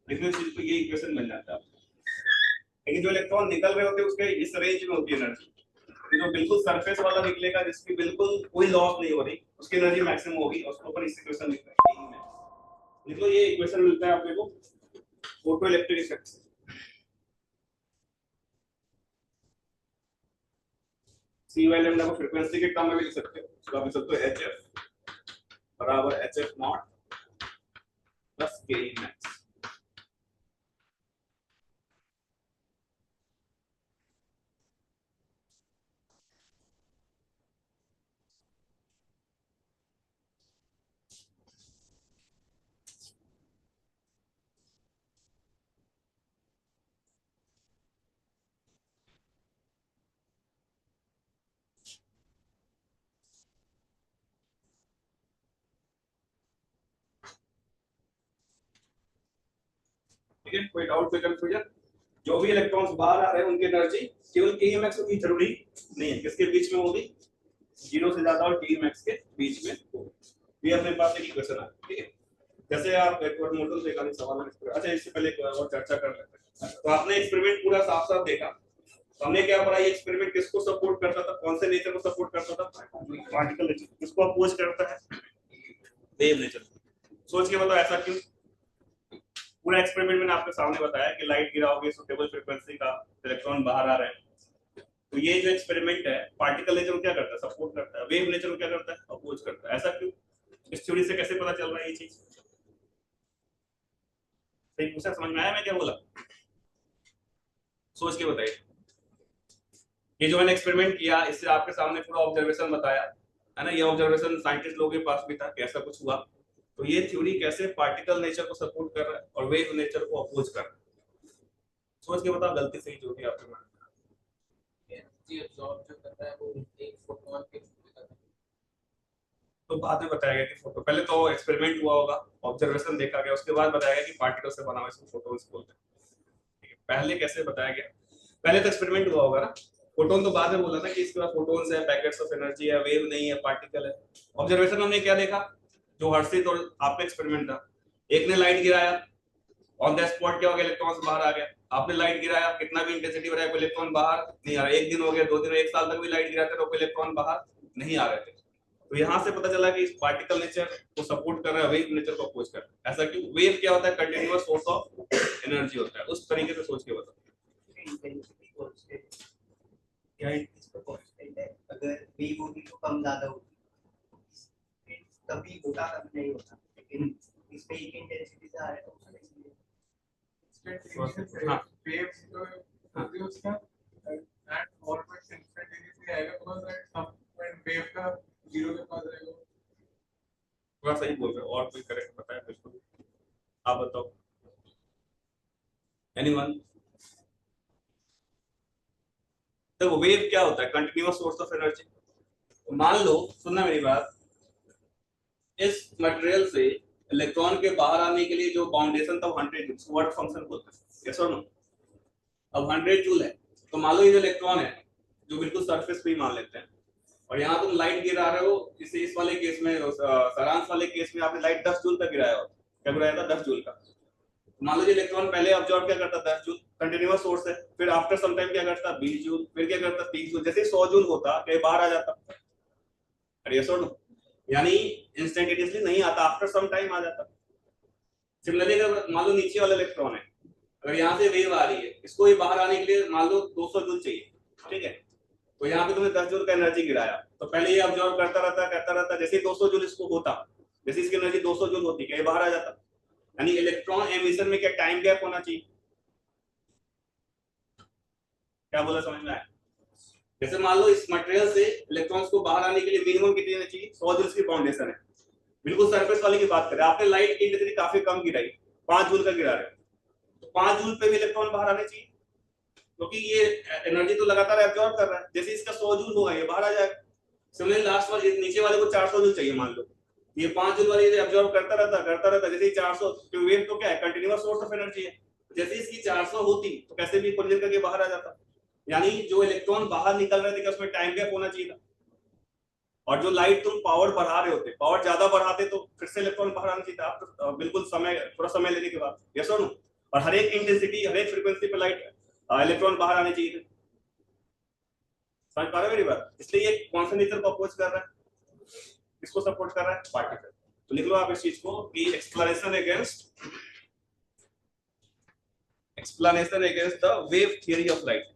लिखने से तो ये इक्वेशन मिल जाता है। लेकिन जो इलेक्ट्रॉन निकल रहे होते हैं उसके इस रेंज में होती है एनर्जी। जो बिल्कुल सरफेस वाला निकलेगा जिसकी बिल्कुल कोई लॉस नहीं हो रही, उसकी एनर्जी मैक्सिमम होगी। और उसके ऊपर इस इक्वेशन लिखते हैं Ke max। लिख लो, ये इक्वेशन मिलता है आपको फोटो इलेक्ट्रिक इफेक्ट से। c/λ को फ्रीक्वेंसी के टर्म में भी लिख सकते हो। तो आप लिख सकते हो hf बराबर hf not plus Ke max। ठीक है, कोई डाउट, कोई कंफ्यूजन? जो भी इलेक्ट्रॉन्स बाहर आ रहे हैं उनकी एनर्जी केवल Ke max होगी, जरूरी नहीं है किसके बीच में होगी? 0 से ज्यादा और Ke max के बीच में होगी। ये अपने पास एक इक्वेशन है। ठीक है, जैसे आप एक बार मोटल से एक सवाल है। अच्छा, इससे पहले एक और चर्चा कर लेते हैं। तो आपने एक्सपेरिमेंट पूरा साफ साफ देखा, तो हमने क्या पढ़ा? ये एक्सपेरिमेंट किसको सपोर्ट करता था? कौन से नेचर को सपोर्ट करता था? Particle nature. किसको अपोज करता है? Wave nature. सोच के बताओ ऐसा क्यों? पूरा एक्सपेरिमेंट मैंने आपके सामने बताया कि लाइट गिराओगे सुटेबल फ्रीक्वेंसी का, इलेक्ट्रॉन बाहर आ रहे हैं। तो ये जो एक्सपेरिमेंट है, पार्टिकल नेचर को क्या करता है? सपोर्ट करता है। वेव नेचर को क्या करता है? अपोज करता है। ऐसा क्यों? इस थ्योरी से कैसे पता चल रहा है ये चीज? सही पूछा, समझ में आया मैं क्या बोला? सोच के बताइए। ये जो मैंने एक्सपेरिमेंट किया, इससे आपके सामने पूरा ऑब्जर्वेशन बताया है ना। ये ऑब्जर्वेशन साइंटिस्ट लोगों के पास भी था कि ऐसा कुछ हुआ। तो ये थ्योरी कैसे पार्टिकल नेचर को सपोर्ट कर रहा है और वेव नेचर को अपोज कर रहा है? सोच के बताओ, गलती सही जो भी आपके मन में। एनर्जी अब्सॉर्ब जो करता है वो एक फोटोन के थ्रू करता है। तो बाद में बताया गया कि फोटो, पहले तो एक्सपेरिमेंट हुआ होगा, ऑब्जर्वेशन देखा गया, उसके बाद बताया गया कि पार्टिकल से बना हुआ इसको फोटोन्स बोलते हैं। पहले कैसे बताया गया? पहले तो एक्सपेरिमेंट हुआ होगा ना। फोटोन तो बाद में बोला ना कि इसके बाद फोटोन्स है, पैकेट्स ऑफ एनर्जी है, वेव नहीं है, पार्टिकल है। ऑब्जर्वेशन हमने क्या देखा? जो हर्षित और आपका एक्सपेरिमेंट था, एक ने लाइट गिराया, ऑन द स्पॉट क्या हो गया? इलेक्ट्रॉन्स बाहर आ गया। आपने लाइट गिराया, कितना भी इंटेंसिटी बढ़ाया, कोई इलेक्ट्रॉन बाहर नहीं आ रहा। एक दिन हो गया, 2 दिन, 1 साल तक भी लाइट गिराते तो कोई इलेक्ट्रॉन बाहर नहीं आ रहे थे। तो यहाँ से पता चला कि इस पार्टिकल नेचर को सपोर्ट कर रहा है, वेव नेचर को अपोज कर रहा है। ऐसा क्यों? वेव क्या होता है? कंटीन्यूअस सोर्स ऑफ एनर्जी होता है। उस तरीके से सोच के बताओ। अगर वी होगी तो कम ज्यादा होगी, तभी होता कभी नहीं होता। लेकिन इसमें एक इंटेंसिटी से आ रहा है तो हाँ, waves produce का at all points instantaneously आएगा, because at some point wave का 0 के पास रहेगा। पूरा सही बोल रहे हो। और कोई करेक्ट बताया? बिल्कुल, आप बताओ। एनीवन? देखो, वेव क्या होता है? Continuous source of energy. मान लो, सुनना मेरी बात, इस मटेरियल से इलेक्ट्रॉन के बाहर आने के लिए जो बाउंडेशन था 100 जूल, वर्क फंक्शन बोलते हैं। यस और नो? अब 100 जूल है, तो मान लो ये जो इलेक्ट्रॉन है, जो बिल्कुल सरफेस पे ही मान लेते हैं, और यहाँ तुम लाइट गिरा रहे हो। इस वाले केस में, सारांश वाले केस में आपने लाइट 10 जूल तक गिराया हो। क्या गिराया था? 10 जूल का। मान लो इलेक्ट्रॉन पहले ऑब्जॉर्ब क्या करता? 10 जूल, कंटीन्यूअस सोर्स है। फिर आफ्टर सम टाइम क्या करता? 20 जूल, फिर क्या करता? 30 जूल। जैसे 100 जूल होता, क्या बाहर आ जाता? अरे यस और नो? यानी इंस्टेंटेनियसली नहीं आता, आफ्टर सम टाइम आ जाता। सिमिलरली अगर मान लो नीचे वाला इलेक्ट्रॉन है, अगर यहाँ से वेव आ रही है, इसको ये बाहर आने के लिए मान लो 200 जूल चाहिए, ठीक है? तो यहाँ पे तुमने 10 जूल का एनर्जी गिराया, तो पहले ये ऑब्जॉर्व करता रहता, जैसे 200 जूल इसको होता, जैसे इसकी एनर्जी 200 जूल होती, क्या ये बाहर आ जाता? यानी इलेक्ट्रॉन एमिशन में क्या टाइम गैप होना चाहिए? क्या बोला, समझ में आया? जैसे मान लो इस मटेरियल से इलेक्ट्रॉन्स को बाहर आने के लिए मिनिमम कितनी होनी चाहिए? 100 जूल्स की बाउंडेशन है। बिल्कुल सरफेस वाले की बात करें, आपने लाइट की इंटेंसिटी काफी कम गिराई, 5 जूल का गिरा रहे हो, तो 5 जूल पे भी इलेक्ट्रॉन बाहर आने चाहिए, क्योंकि ये एनर्जी तो लगातार एब्जॉर्ब कर रहा है। जैसे इसका 100 जूल होगा ये बाहर आ जाएगा। सिमिलरली लास्ट वाले नीचे वाले को 400 जूल चाहिए मान लो, ये 5 जूल वाली एब्जॉर्ब करता रहता। जैसे ही 400, तो वेव तो क्या है, कंटीन्यूअस सोर्स ऑफ एनर्जी है, जैसे इसकी 400 होती तो कैसे भी कोलिजन करके बाहर आ जाता। यानी जो इलेक्ट्रॉन बाहर निकल रहे थे क्या उसमें टाइम गैप होना चाहिए था, और जो लाइट तुम पावर बढ़ा रहे होते, पावर ज्यादा बढ़ाते तो फिर से इलेक्ट्रॉन बाहर आना चाहिए था। आप तो बिल्कुल समय, थोड़ा समय लेने के बाद, यस और नो, और हर एक इंटेंसिटी हर एक फ्रीक्वेंसी पे लाइट इलेक्ट्रॉन बाहर आने चाहिए थे। समझ पा रहे हो मेरी बात? इसलिए ये कौन सा नेचर को अपोज कर रहा है, किसको सपोर्ट कर रहा है, पार्टिकल। तो लिख लो आप इस चीज को कि explanation against the wave theory of light,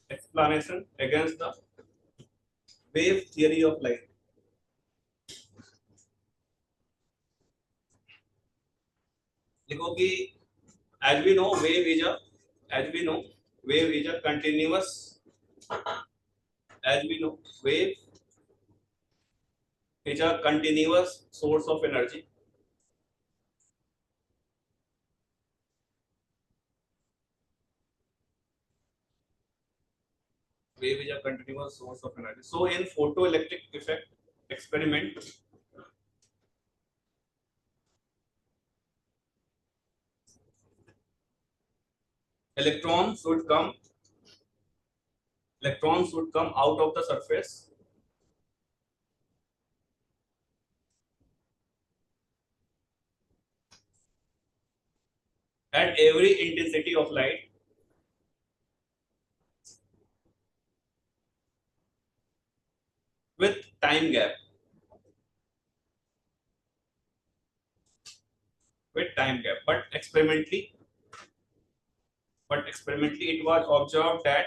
explanation against the wave theory of light। लिखो कि as we know wave is a as we know wave is a continuous as we know wave is a continuous source of energy wave is a continuous source of energy। So in photoelectric effect experiment, electrons should come out of the surface at every intensity of light with time gap, but experimentally it was observed that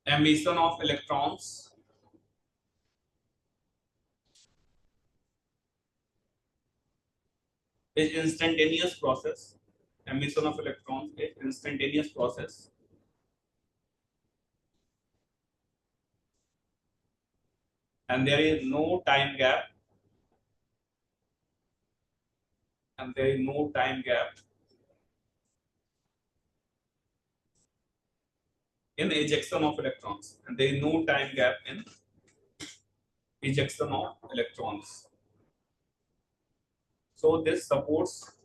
emission of electrons is instantaneous process, emission of electrons is instantaneous process, and there is no time gap in ejection of electrons, and there is no time gap in ejection of electrons. So this supports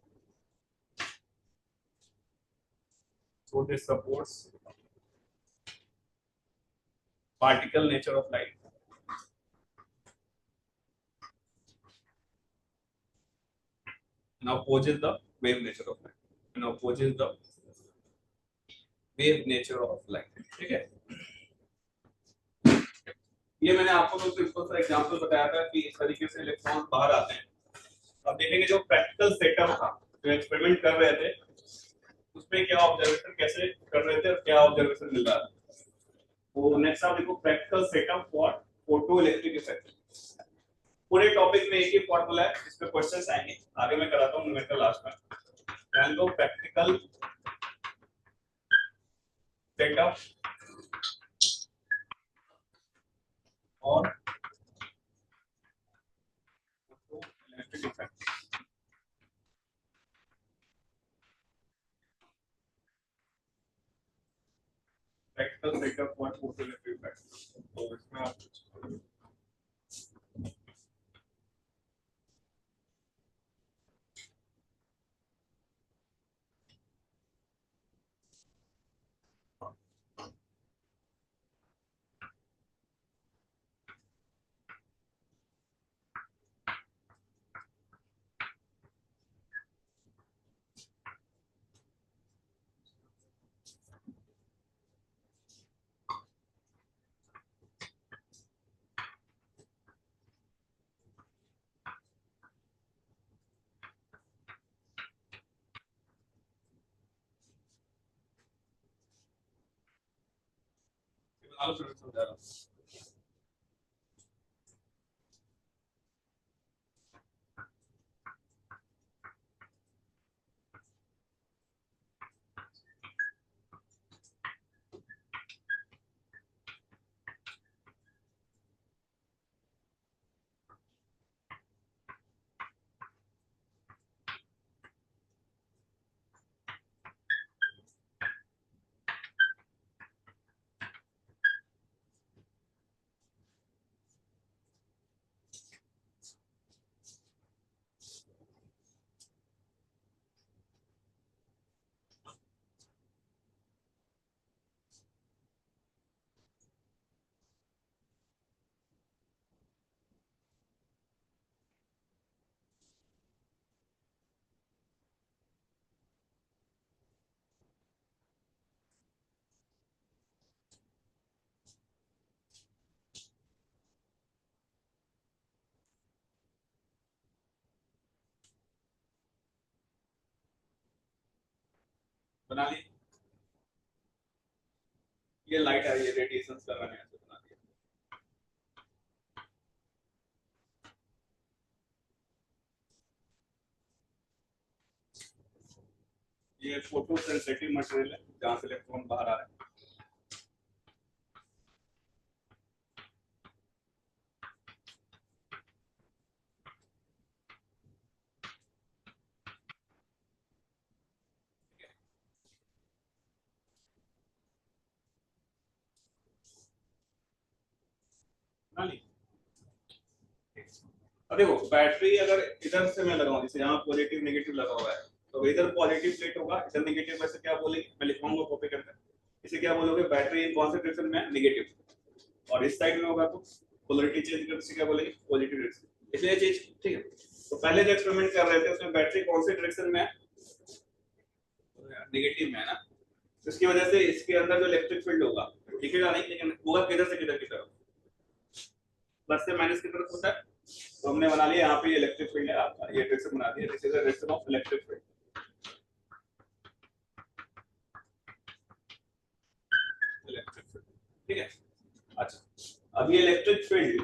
particle nature of light. Now opposes the wave nature of light. Now opposes the wave nature of light. ठीक है, ये मैंने आपको तो simple सा example बताया था कि इस तरीके से इलेक्ट्रॉन बाहर आते हैं। अब देखेंगे जो प्रैक्टिकल सेटअप था, जो एक्सपेरिमेंट कर रहे थे, उसमें क्या ऑब्जर्वेशन कैसे कर रहे थे और क्या ऑब्जर्वेशन मिल रहा था। तो नेक्स्ट आप देखो, practical setup for photo electric effect. पूरे टॉपिक में एक ही फॉर्मूला है, इस पे क्वेश्चंस आएंगे, आगे मैं कराता हूं न्यूमेरिकल लास्ट में। ध्यान दो, प्रैक्टिकल सेटअप और electric effect. Practical setup for photo electric effect. तो इसमें आप फिर समझा रहा हूं। बना ली, ये लाइट आ रही है, रेडिएशन कर रहा है, बना दिया। ये फोटो सेंसिटिव मटेरियल है जहां से इलेक्ट्रॉन बाहर आ रहा है। अब देखो बैटरी अगर इधर से मैं लगाऊं, जैसे यहाँ पॉजिटिव नेगेटिव लगा हुआ है, तो इधर पॉजिटिव प्लेट होगा, इधर नेगेटिव, वैसे क्या बोलेंगे, मैं लिखवाऊंगा कॉपी करके, इसे क्या बोलोगे, बैटरी इन कॉन्सेंट्रेशन में नेगेटिव, और इस साइड में होगा तो पोलरिटी चेंज करके इसे क्या बोलेंगे, पॉजिटिव डायरेक्शन, इसलिए ये चीज ठीक है। तो पहले जो एक्सपेरिमेंट कर रहे थे उसमें बैटरी कौन से डायरेक्शन में है, नेगेटिव में है ना, तो इसकी वजह से इसके अंदर जो इलेक्ट्रिक फील्ड होगा दिखेगा नहीं, लेकिन होगा किधर से किधर की तरफ, प्लस से माइनस की तरफ होता है। तो हमने बना लिया यहाँ पे इलेक्ट्रिक फील्ड है आपका, ये डायरेक्शन बना दिया, this is the direction of electric field. ठीक है, अच्छा अब ये इलेक्ट्रिक फील्ड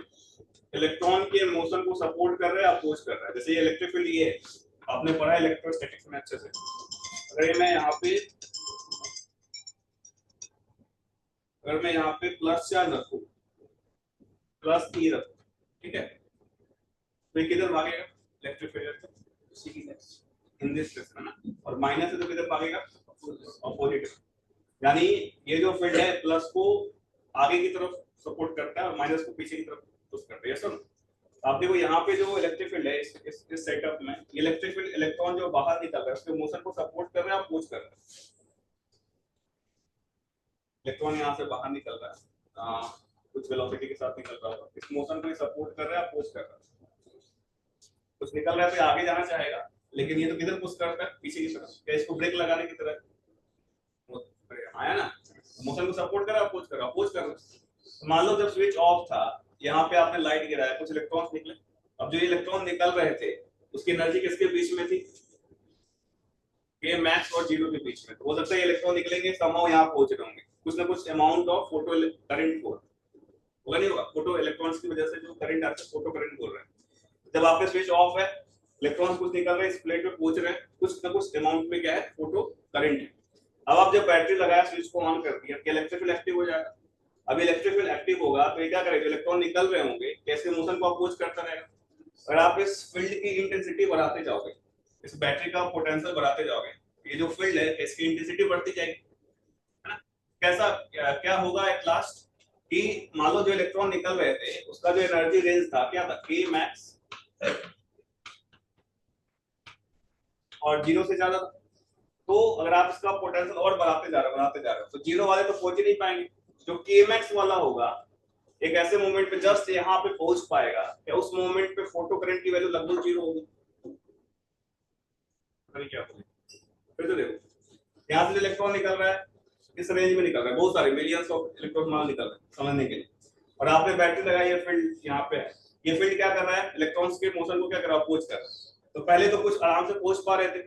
इलेक्ट्रॉन के मोशन को सपोर्ट कर रहा है, अपोज कर रहा है। जैसे ये इलेक्ट्रिक फील्ड ये है, आपने पढ़ा इलेक्ट्रोस्टैटिक्स में अच्छे से, अगर मैं यहाँ पे प्लस चार्ज रखूं, प्लस ई रखूं, ठीक है, तो ये किधर भागेगा, electric field in this direction ना, और माइनस है तो किधर भागेगा, अपोजिट। यानी ये जो फील्ड है प्लस को आगे की तरफ सपोर्ट करता है और माइनस को पीछे की तरफ पुश करता है, यस सर। आप देखो यहाँ पे जो इलेक्ट्रिक फील्ड है इस सेटअप में, इलेक्ट्रिक फील्ड इलेक्ट्रॉन जो बाहर निकल रहा है उसके मोशन को सपोर्ट कर रहा है, अपोज कर रहा है। इलेक्ट्रॉन यहाँ से बाहर निकल रहा है, कुछ वेलोसिटी के साथ निकल रहा होगा, इस मोशन को सपोर्ट कर रहा है, अपोज कर रहा है। कुछ निकल रहा है तो आगे जाना चाहेगा, लेकिन ये तो किधर पुश करता है, पीछे की तरफ, क्या इसको ब्रेक लगाने की तरह आया ना, मोशन को सपोर्ट कर रहा है, अपोज कर रहा है, अपोज कर रहा है। मान लो जब स्विच ऑफ था, यहाँ पे आपने लाइट गिराया, कुछ इलेक्ट्रॉन्स निकले, अब जो इलेक्ट्रॉन निकल रहे थे उसकी एनर्जी किसके बीच में थी, के मैक्स और जीरो के बीच में। तो हो सकता है इलेक्ट्रॉन निकलेंगे समहाउ यहाँ पहुंच रहे होंगे, कुछ ना कुछ अमाउंट ऑफ फोटो करंट को होगा, नहीं होगा, फोटो इलेक्ट्रॉन्स की वजह से जो करंट आता है फोटो करंट बोल रहे हैं। जब आपका स्विच ऑफ है, इलेक्ट्रॉन्स कुछ निकल रहे हैं, इस प्लेट में पहुंच रहे हैं, कुछ ना कुछ अमाउंट में क्या है, फोटो करंट है। अब आप जब बैटरी लगाया, स्विच को ऑन कर दिया, क्या इलेक्ट्रिक फील्ड एक्टिव हो जाएगा। अब इलेक्ट्रिक फील्ड एक्टिव होगा तो ये क्या करेगा, इलेक्ट्रॉन निकल रहे होंगे, कैसे मोशन को अपोज करता रहेगा। अगर आप इस फील्ड की इंटेंसिटी बढ़ाते जाओगे, इस बैटरी का पोटेंशियल बढ़ाते जाओगे, ये जो फील्ड है इसकी इंटेंसिटी बढ़ती जाएगी, है ना। कैसा क्या होगा एट लास्ट, कि मान लो जो इलेक्ट्रॉन निकल रहे थे उसका जो एनर्जी रेंज था क्या था, के मैक्स और जीरो से ज्यादा था। तो अगर आप इसका पोटेंशियल और बढ़ाते जा रहे हो तो जीरो वाले तो पहुंच ही नहीं पाएंगे। जो के मैक्स वाला होगा एक ऐसे मोमेंट पे जस्ट यहाँ पे पहुंच पाएगा, क्या उस मोमेंट पे फोटो करंट की वैल्यू लगभग जीरो होगी। क्या फिर तो देखो, यहाँ से इलेक्ट्रॉन निकल रहा है, इस रेंज में निकल रहा है, बहुत सारे मिलियंस ऑफ इलेक्ट्रॉन माल निकल रहे हैं समझने के लिए। और आपने बैटरी लगाई है, फील्ड यहाँ पे है, ये फील्ड क्या कर रहा है, इलेक्ट्रॉन्स के मोशन को क्या कर रहा है, अपोज कर रहा है। तो पहले तो कुछ आराम से पहुंच पा रहे थे,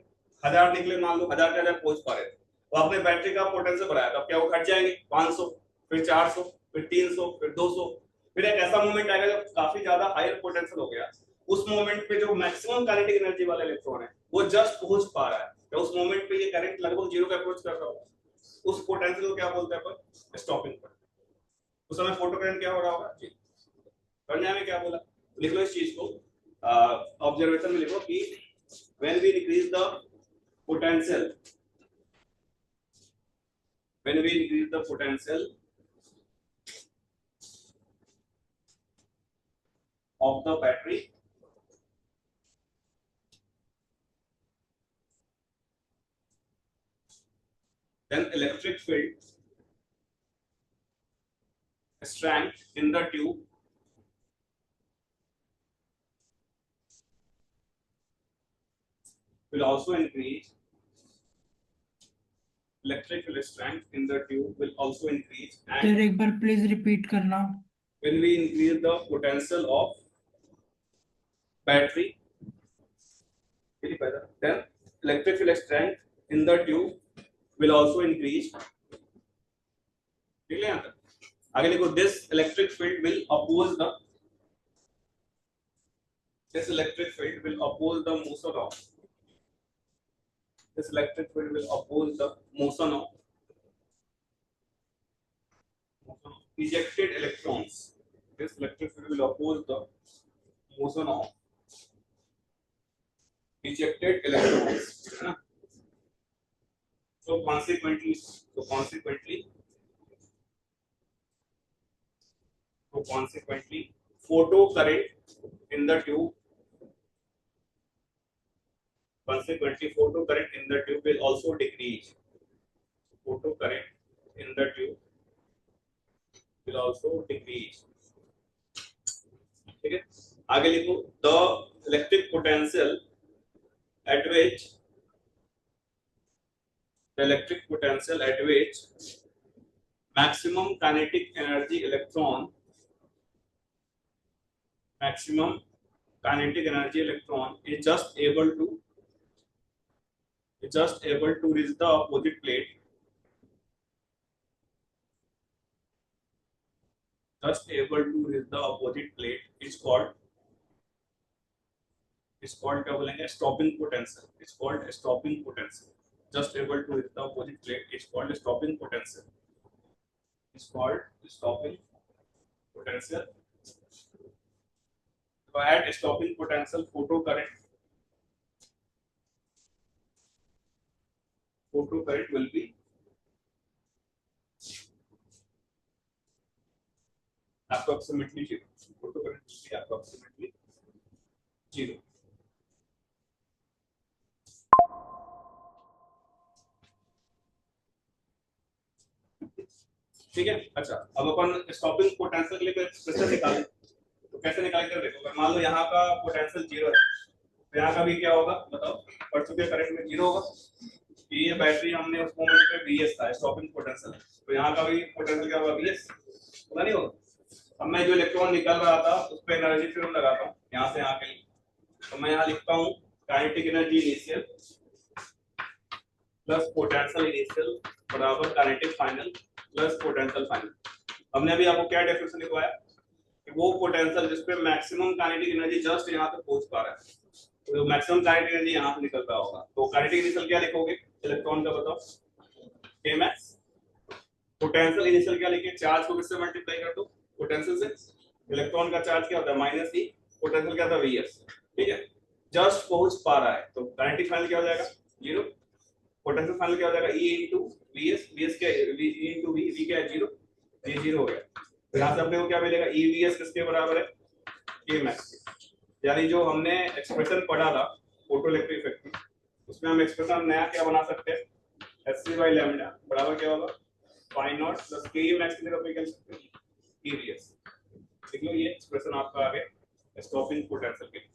1000 निकले, मान लो 1000 के 1000 पहुंच पा रहे थे, तो आपने बैटरी का पोटेंशियल बढ़ाया, तो अब क्या वो घट जाएंगे, 500, फिर 400, फिर 300, फिर 200, फिर एक ऐसा मोमेंट आएगा जब काफी ज्यादा हायर पोटेंशियल हो गया, उस मोमेंट पे जो मैक्सिमम काइनेटिक एनर्जी वाला इलेक्ट्रॉन है वो जस्ट पहुंच पा रहा है, तो उस मोमेंट पे ये करंट लगभग जीरो का अप्रोच कर रहा होगा, उस पोटेंशियल को क्या बोलते हैं अपन, स्टॉपिंग पॉइंट। उस समय फोटो करंट क्या हो रहा होगा जी, पढ़ने में क्या बोला, लिख लो इस चीज को, ऑब्जर्वेशन में लिखो कि when we increase the potential of the battery, then electric field strength in the tube will also increase. Electric field strength in the tube will also increase, sir and एक बार प्लीज रिपीट करना। when we increase the potential of battery, then electric field strength in the tube will also increase. ठीक है यहाँ तक? आगे लिखो this electric field will oppose the this electric field will oppose the motion of this electric field will oppose the motion of ejected electrons. This electric field will oppose the motion of ejected electrons. है ना? So consequently, photo current in the tube. Consequently, photo current in the tube will also decrease. Photo current in the tube will also decrease. ठीक है? आगे लिखो the electric potential at which maximum kinetic energy electron is just able to reach the opposite plate. Just able to reach the opposite plate is called क्या बोलेंगे? Stopping potential. It's called a stopping potential. Just able to reach the opposite plate is called a stopping potential. It's called stopping potential. So at stopping potential, photo current will be approximately zero. Photo current will be approximately zero. ठीक है? अच्छा, अब अपन stopping potential के लिए expression निकालें। तो कैसे निकाल कर देखो? मान लो यहाँ का पोटेंशियल जीरो है, तो यहाँ का भी क्या होगा बताओ? पढ़ चुके करंट में जीरो होगा। ये बैटरी हमने उस मोमेंट पे Vs था, स्टॉपिंग पोटेंशियल, तो यहाँ का भी पोटेंशियल क्या होगा? Vs होगा, नहीं होगा? अब मैं जो इलेक्ट्रॉन निकल रहा था उस पर एनर्जी थ्योरम लगाता हूँ यहाँ से यहाँ के लिए। तो मैं यहाँ लिखता हूँ kinetic energy initial plus potential initial बराबर kinetic final plus potential final. हमने अभी आपको क्या डेफिनेशन लिखवाया कि वो पोटेंशियल जिस पे मैक्सिमम काइनेटिक एनर्जी जस्ट यहाँ तक पहुंच पा रहा है, तो मैक्सिमम काइनेटिक एनर्जी यहाँ से निकल रहा होगा। तो काइनेटिक इनिशियल क्या लिखोगे इलेक्ट्रॉन का बताओ? kmax। पोटेंशियल इनिशियल क्या लिखे? चार्ज को किससे मल्टीप्लाई कर दो? पोटेंशियल से। इलेक्ट्रॉन का चार्ज क्या होता है? -e। पोटेंशियल क्या था? Vs। ठीक है, जस्ट पहुंच पा रहा है, तो काइनेटिक फाइनल क्या हो जाएगा? जीरो। पोटेंशियल फाइनल क्या हो जाएगा? E into Vs। Vs क्या है? V into V। V क्या है? जीरो। ये जीरो हो गया। तो यहाँ से अपने को क्या मिलेगा? EVs किसके बराबर है? kmax। यानी जो हमने एक्सप्रेशन पढ़ा था फोटो इलेक्ट्रिक इफेक्ट में, उसमें हम एक्सप्रेशन नया क्या बना सकते हैं? Hc/λ बराबर क्या होगा? फाई नॉट प्लस kmax की जगह पे क्या लिख सकते हैं? EVs। देख लो ये एक्सप्रेशन आपका आ गया स्टॉपिंग पोटेंशियल के लिए।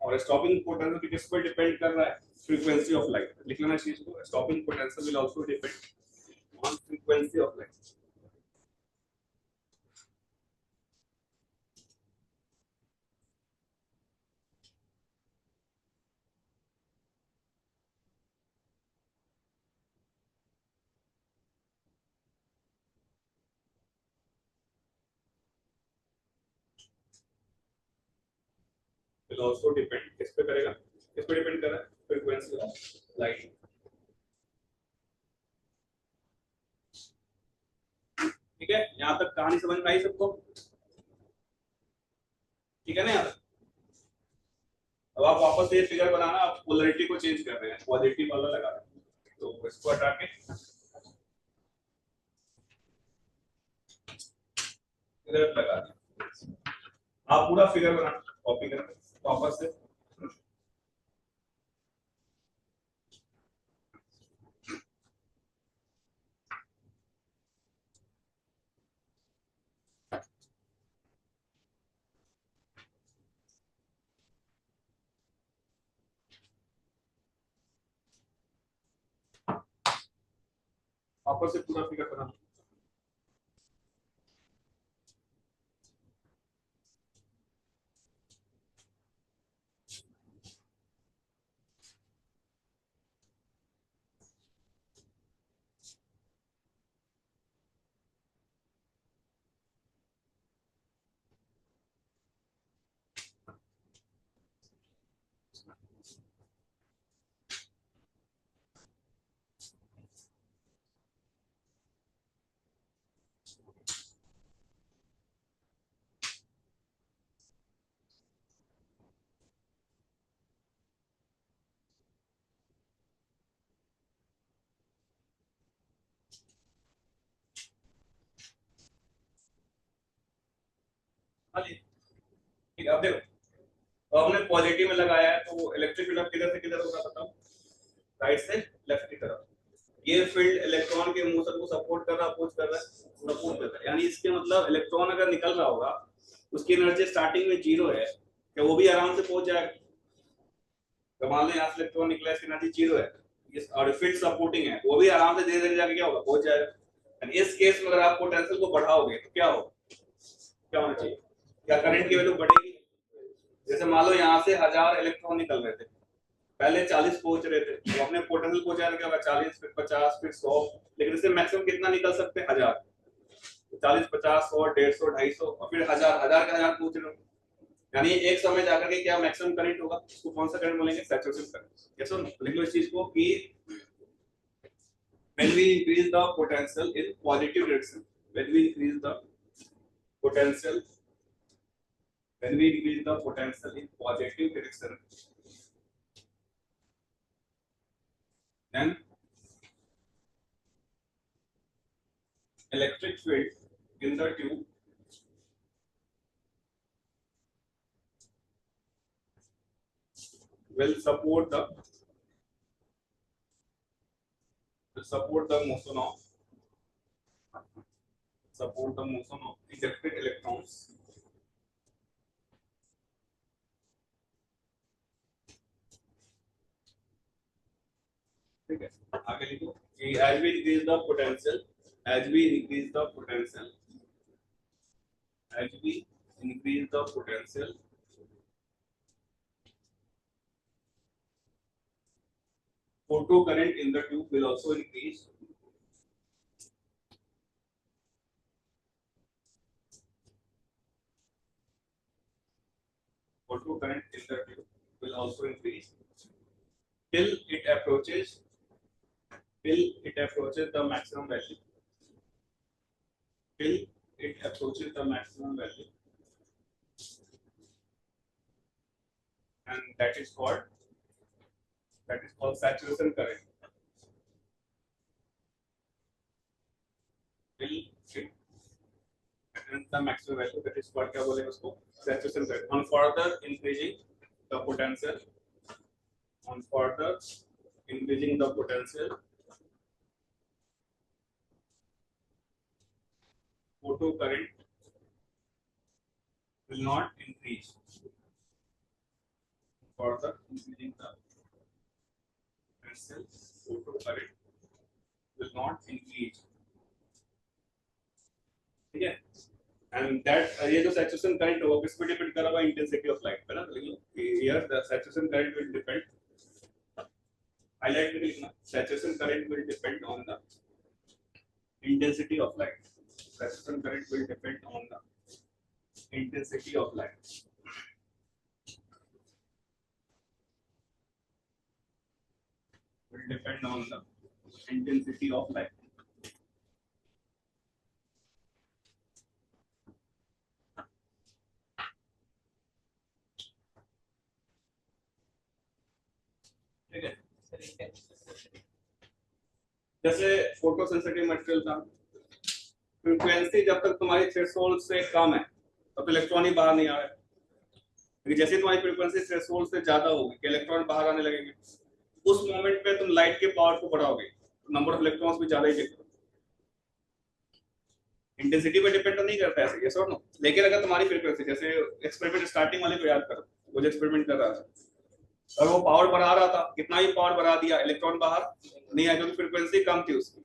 और स्टॉपिंग पोटेंशियल किस पर डिपेंड कर रहा है? Frequency of light. लिख लेना चीज को, stopping potential will also depend on frequency of light. will also depend किस पे करेगा? किस पे डिपेंड कर रहा है? Frequency of light. ठीक है, यहाँ तक कहानी समझ में आई सबको? ठीक है ना? यहाँ तक अब आप वापस ये फिगर बनाना, आप पोलरिटी को चेंज कर रहे हैं, पॉजिटिव वाला लगा रहे हैं, तो इसको हटा के इधर लगा दें। आप पूरा फिगर बनाना, कॉपी करके वापस से। वापस से पूरा फिगर बनाना। उसमें। हाँ जी, ठीक है। अब देखो, तो आपने पॉजिटिव में लगाया है तो इलेक्ट्रिक फील्ड किधर से किधर होगा बताओ? राइट से लेफ्ट की तरफ। ये फील्ड इलेक्ट्रॉन के मोशन को सपोर्ट कर रहा, अपोज कर रहा है, सपोर्ट कर रहा है। यानी इसके मतलब इलेक्ट्रॉन अगर निकल रहा होगा, उसकी एनर्जी स्टार्टिंग में 0 है, क्या वो भी आराम से पहुंच जाएगा? तो मान लो यहाँ से इलेक्ट्रॉन निकला, इसकी एनर्जी 0 है, ये और फील्ड सपोर्टिंग है, वो भी आराम से धीरे धीरे जाके क्या होगा, पहुंच जाएगा। यानी इस केस में अगर आप पोटेंशियल को बढ़ाओगे तो क्या होगा, क्या होना चाहिए? क्या करंट की वैल्यू बढ़ेगी? जैसे मान लो यहाँ से 1000 इलेक्ट्रॉन निकल रहे थे, पहले 40 पहुंच रहे थे, तो अपने पोटेंशियल पहुंचा क्या होगा, 40, फिर 50, फिर 100, लेकिन इससे मैक्सिमम कितना निकल सकते हैं? 1000। 40, 50, 100, 150, 250 और फिर 1000, 1000 का 1000 पहुंच रहे हो। यानी एक समय जाकर के क्या मैक्सिमम करंट होगा, उसको कौन सा करंट बोलेंगे? Saturation current. यस और नो? लिख लो इस चीज को कि when we increase the potential in positive direction, when we increase the potential, when we increase the potential in positive direction, then electric field in the tube will support the motion of ejected electrons ठीक है। आगे लिखो कि as we increase the potential, as we increase the potential, as we increase the potential, photo current in the tube will also increase. Photo current in the tube will also increase till it approaches the maximum value. Till it approaches the maximum value, and that is called saturation current. Till it attains the maximum value, that is called क्या बोलेंगे उसको? Saturation current. On further increasing the potential, photo current will not increase. Further increasing the potential, photo current will not increase. ठीक है? And that ये जो saturation current होगा किस पे डिपेंड करेगा? इंटेंसिटी ऑफ लाइट पे ना। Here the saturation current will depend, highlight में लिखना, saturation current will depend on the intensity of light. Saturation current will depend on the intensity of light. Will depend on the intensity of light. ठीक है? जैसे photo sensitive material था, frequency जब तक तुम्हारी threshold से कम है तब तो इलेक्ट्रॉन ही बाहर नहीं आ रहा है। लेकिन जैसे तुम्हारी फ्रीक्वेंसी थ्रेशोल्ड से ज्यादा होगी कि इलेक्ट्रॉन बाहर आने लगेंगे, उस मोमेंट पे तुम लाइट के पावर को बढ़ाओगे तो नंबर ऑफ इलेक्ट्रॉन्स भी ज्यादा ही दिखेगा। इंटेंसिटी पे डिपेंड नहीं करता है ऐसे, यस और नो? लेकिन अगर तुम्हारी फ्रीक्वेंसी, जैसे एक्सपेरिमेंट स्टार्टिंग वाले को याद करो, वो जो एक्सपेरिमेंट कर रहा था और वो पावर बढ़ा रहा था, कितना ही पावर बढ़ा दिया, इलेक्ट्रॉन बाहर नहीं आया क्योंकि फ्रीक्वेंसी कम थी उसकी।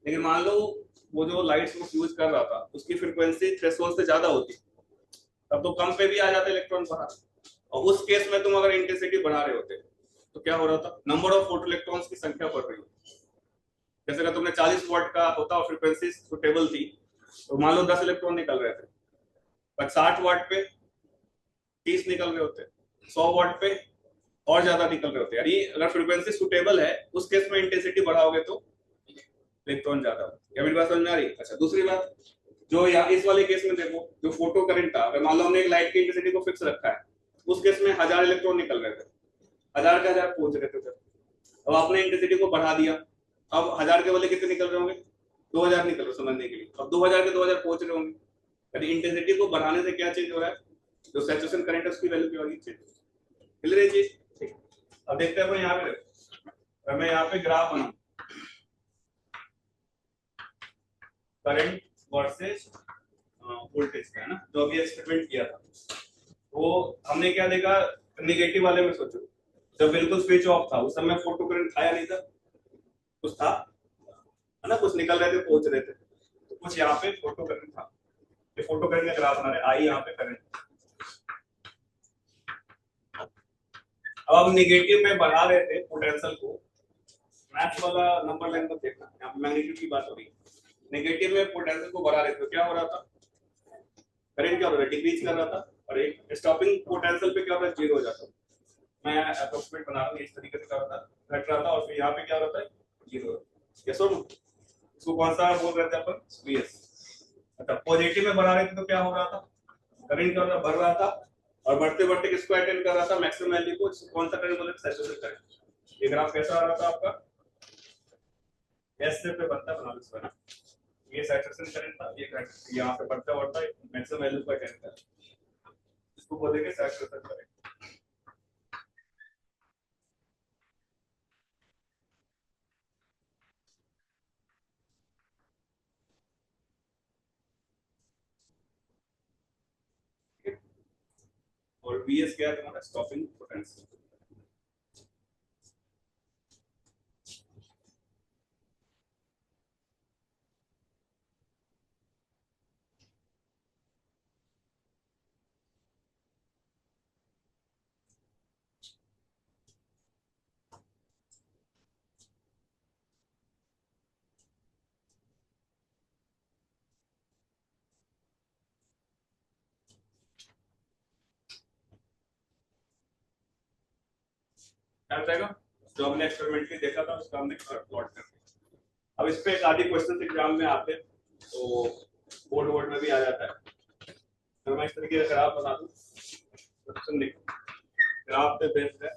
लेकिन मान लो वो जो लाइट्स वो यूज कर रहा था उसकी फ्रीक्वेंसी थ्रेशोल्ड से ज्यादा होती, तब तो कम पे भी आ जाते इलेक्ट्रॉन बाहर। और उस केस में तुम अगर इंटेंसिटी बढ़ा रहे होते तो क्या हो रहा था? नंबर ऑफ फोटो इलेक्ट्रॉन्स की संख्या बढ़ रही होती। जैसे अगर तुमने 40 वाट का होता और फ्रीक्वेंसी सुटेबल थी तो मान लो 10 इलेक्ट्रॉन निकल रहे थे, पर 60 वाट पे 30 निकल रहे होते, 100 वाट पे और ज्यादा निकल रहे होते हैं, यानी अगर फ्रीक्वेंसी सुटेबल है उस केस में इंटेंसिटी बढ़ाओगे तो इलेक्ट्रॉन ज्यादा होगा। क्या मेरी बात समझ में आ रही है? अच्छा, दूसरी बात, जो यहाँ इस वाले केस में देखो, जो फोटो करंट था, अगर मान लो हमने एक लाइट की इंटेंसिटी को फिक्स रखा है, उस केस में 1000 इलेक्ट्रॉन निकल रहे थे, 1000 के 1000 पहुंच रहे थे। अब आपने इंटेंसिटी को बढ़ा दिया, अब 1000 के वाले कितने निकल रहे होंगे? 2000 निकल रहे, समझने के लिए। अब 2000 के 2000 पहुंच रहे होंगे, यानी इंटेंसिटी को बढ़ाने से क्या चेंज हो रहा है? जो सैचुरेशन करंट है उसकी वैल्यू क्या होगी? चेंज। क्लियर है चीज? ठीक। अब देखते हैं यहाँ पे, मैं यहाँ पे ग्राफ बनाऊं करंट वर्सेस वोल्टेज का, है ना, जो अभी एक्सपेरिमेंट किया था। वो हमने क्या देखा, नेगेटिव वाले में सोचो, जब बिल्कुल स्विच ऑफ था उस समय फोटो करंट था या नहीं था? कुछ था, है ना, कुछ निकल रहे थे, पहुंच रहे थे, तो कुछ यहाँ पे फोटो करंट था। ये फोटो करंट का ग्राफ बना रहे, आई यहाँ पे करंट। अब हम नेगेटिव में बढ़ा रहे थे पोटेंशियल को, मैथ वाला नंबर लाइन पर देखना, यहाँ पे मैग्नीट्यूड की बात हो रही है। नेगेटिव में पोटेंशियल को बढ़ा रहे थे, क्या हो रहा था? करंट क्या हो रहा था? डिक्रीज कर रहा था, और एक स्टॉपिंग पोटेंशियल पे क्या हो रहा था? जीरो हो जाता। मैं अप्रोक्सीमेट बना रहा हूँ, इस तरीके से क्या होता है, घट रहा था, और फिर यहाँ पे क्या होता है? जीरो। यस और नो? इसको कौन सा बोल रहे थे अपन? वीएस। अच्छा, पॉजिटिव में बढ़ा रहे थे तो क्या हो रहा था? करंट क्या हो रहा, बढ़ रहा था, और बढ़ते बढ़ते किसको अटेंड कर रहा था? मैक्सिमम वैल्यू को। कौन सा करंट बोले? Saturation current. ये ग्राफ कैसा आ रहा था आपका? एस से पे बनता बना लो इसका ना, ये सैचुरेशन करंट था, ये यहाँ पे बढ़ता बढ़ता मैक्सिमम वैल्यू को अटेंड कर, इसको बोलेंगे सैचुरेशन करंट। और वीएस क्या है तुम्हारा? Stopping potential. क्या बताएगा? जो हमने एक्सपेरिमेंटली देखा था उसका हमने प्लॉट कर दिया। अब इस पे एक आधी क्वेश्चन एग्जाम में आते हैं, तो बोर्ड वोर्ड में भी आ जाता है। तो मैं इस तरीके का ग्राफ बना दूं, क्वेश्चन देखो, ग्राफ पे बेस्ड है।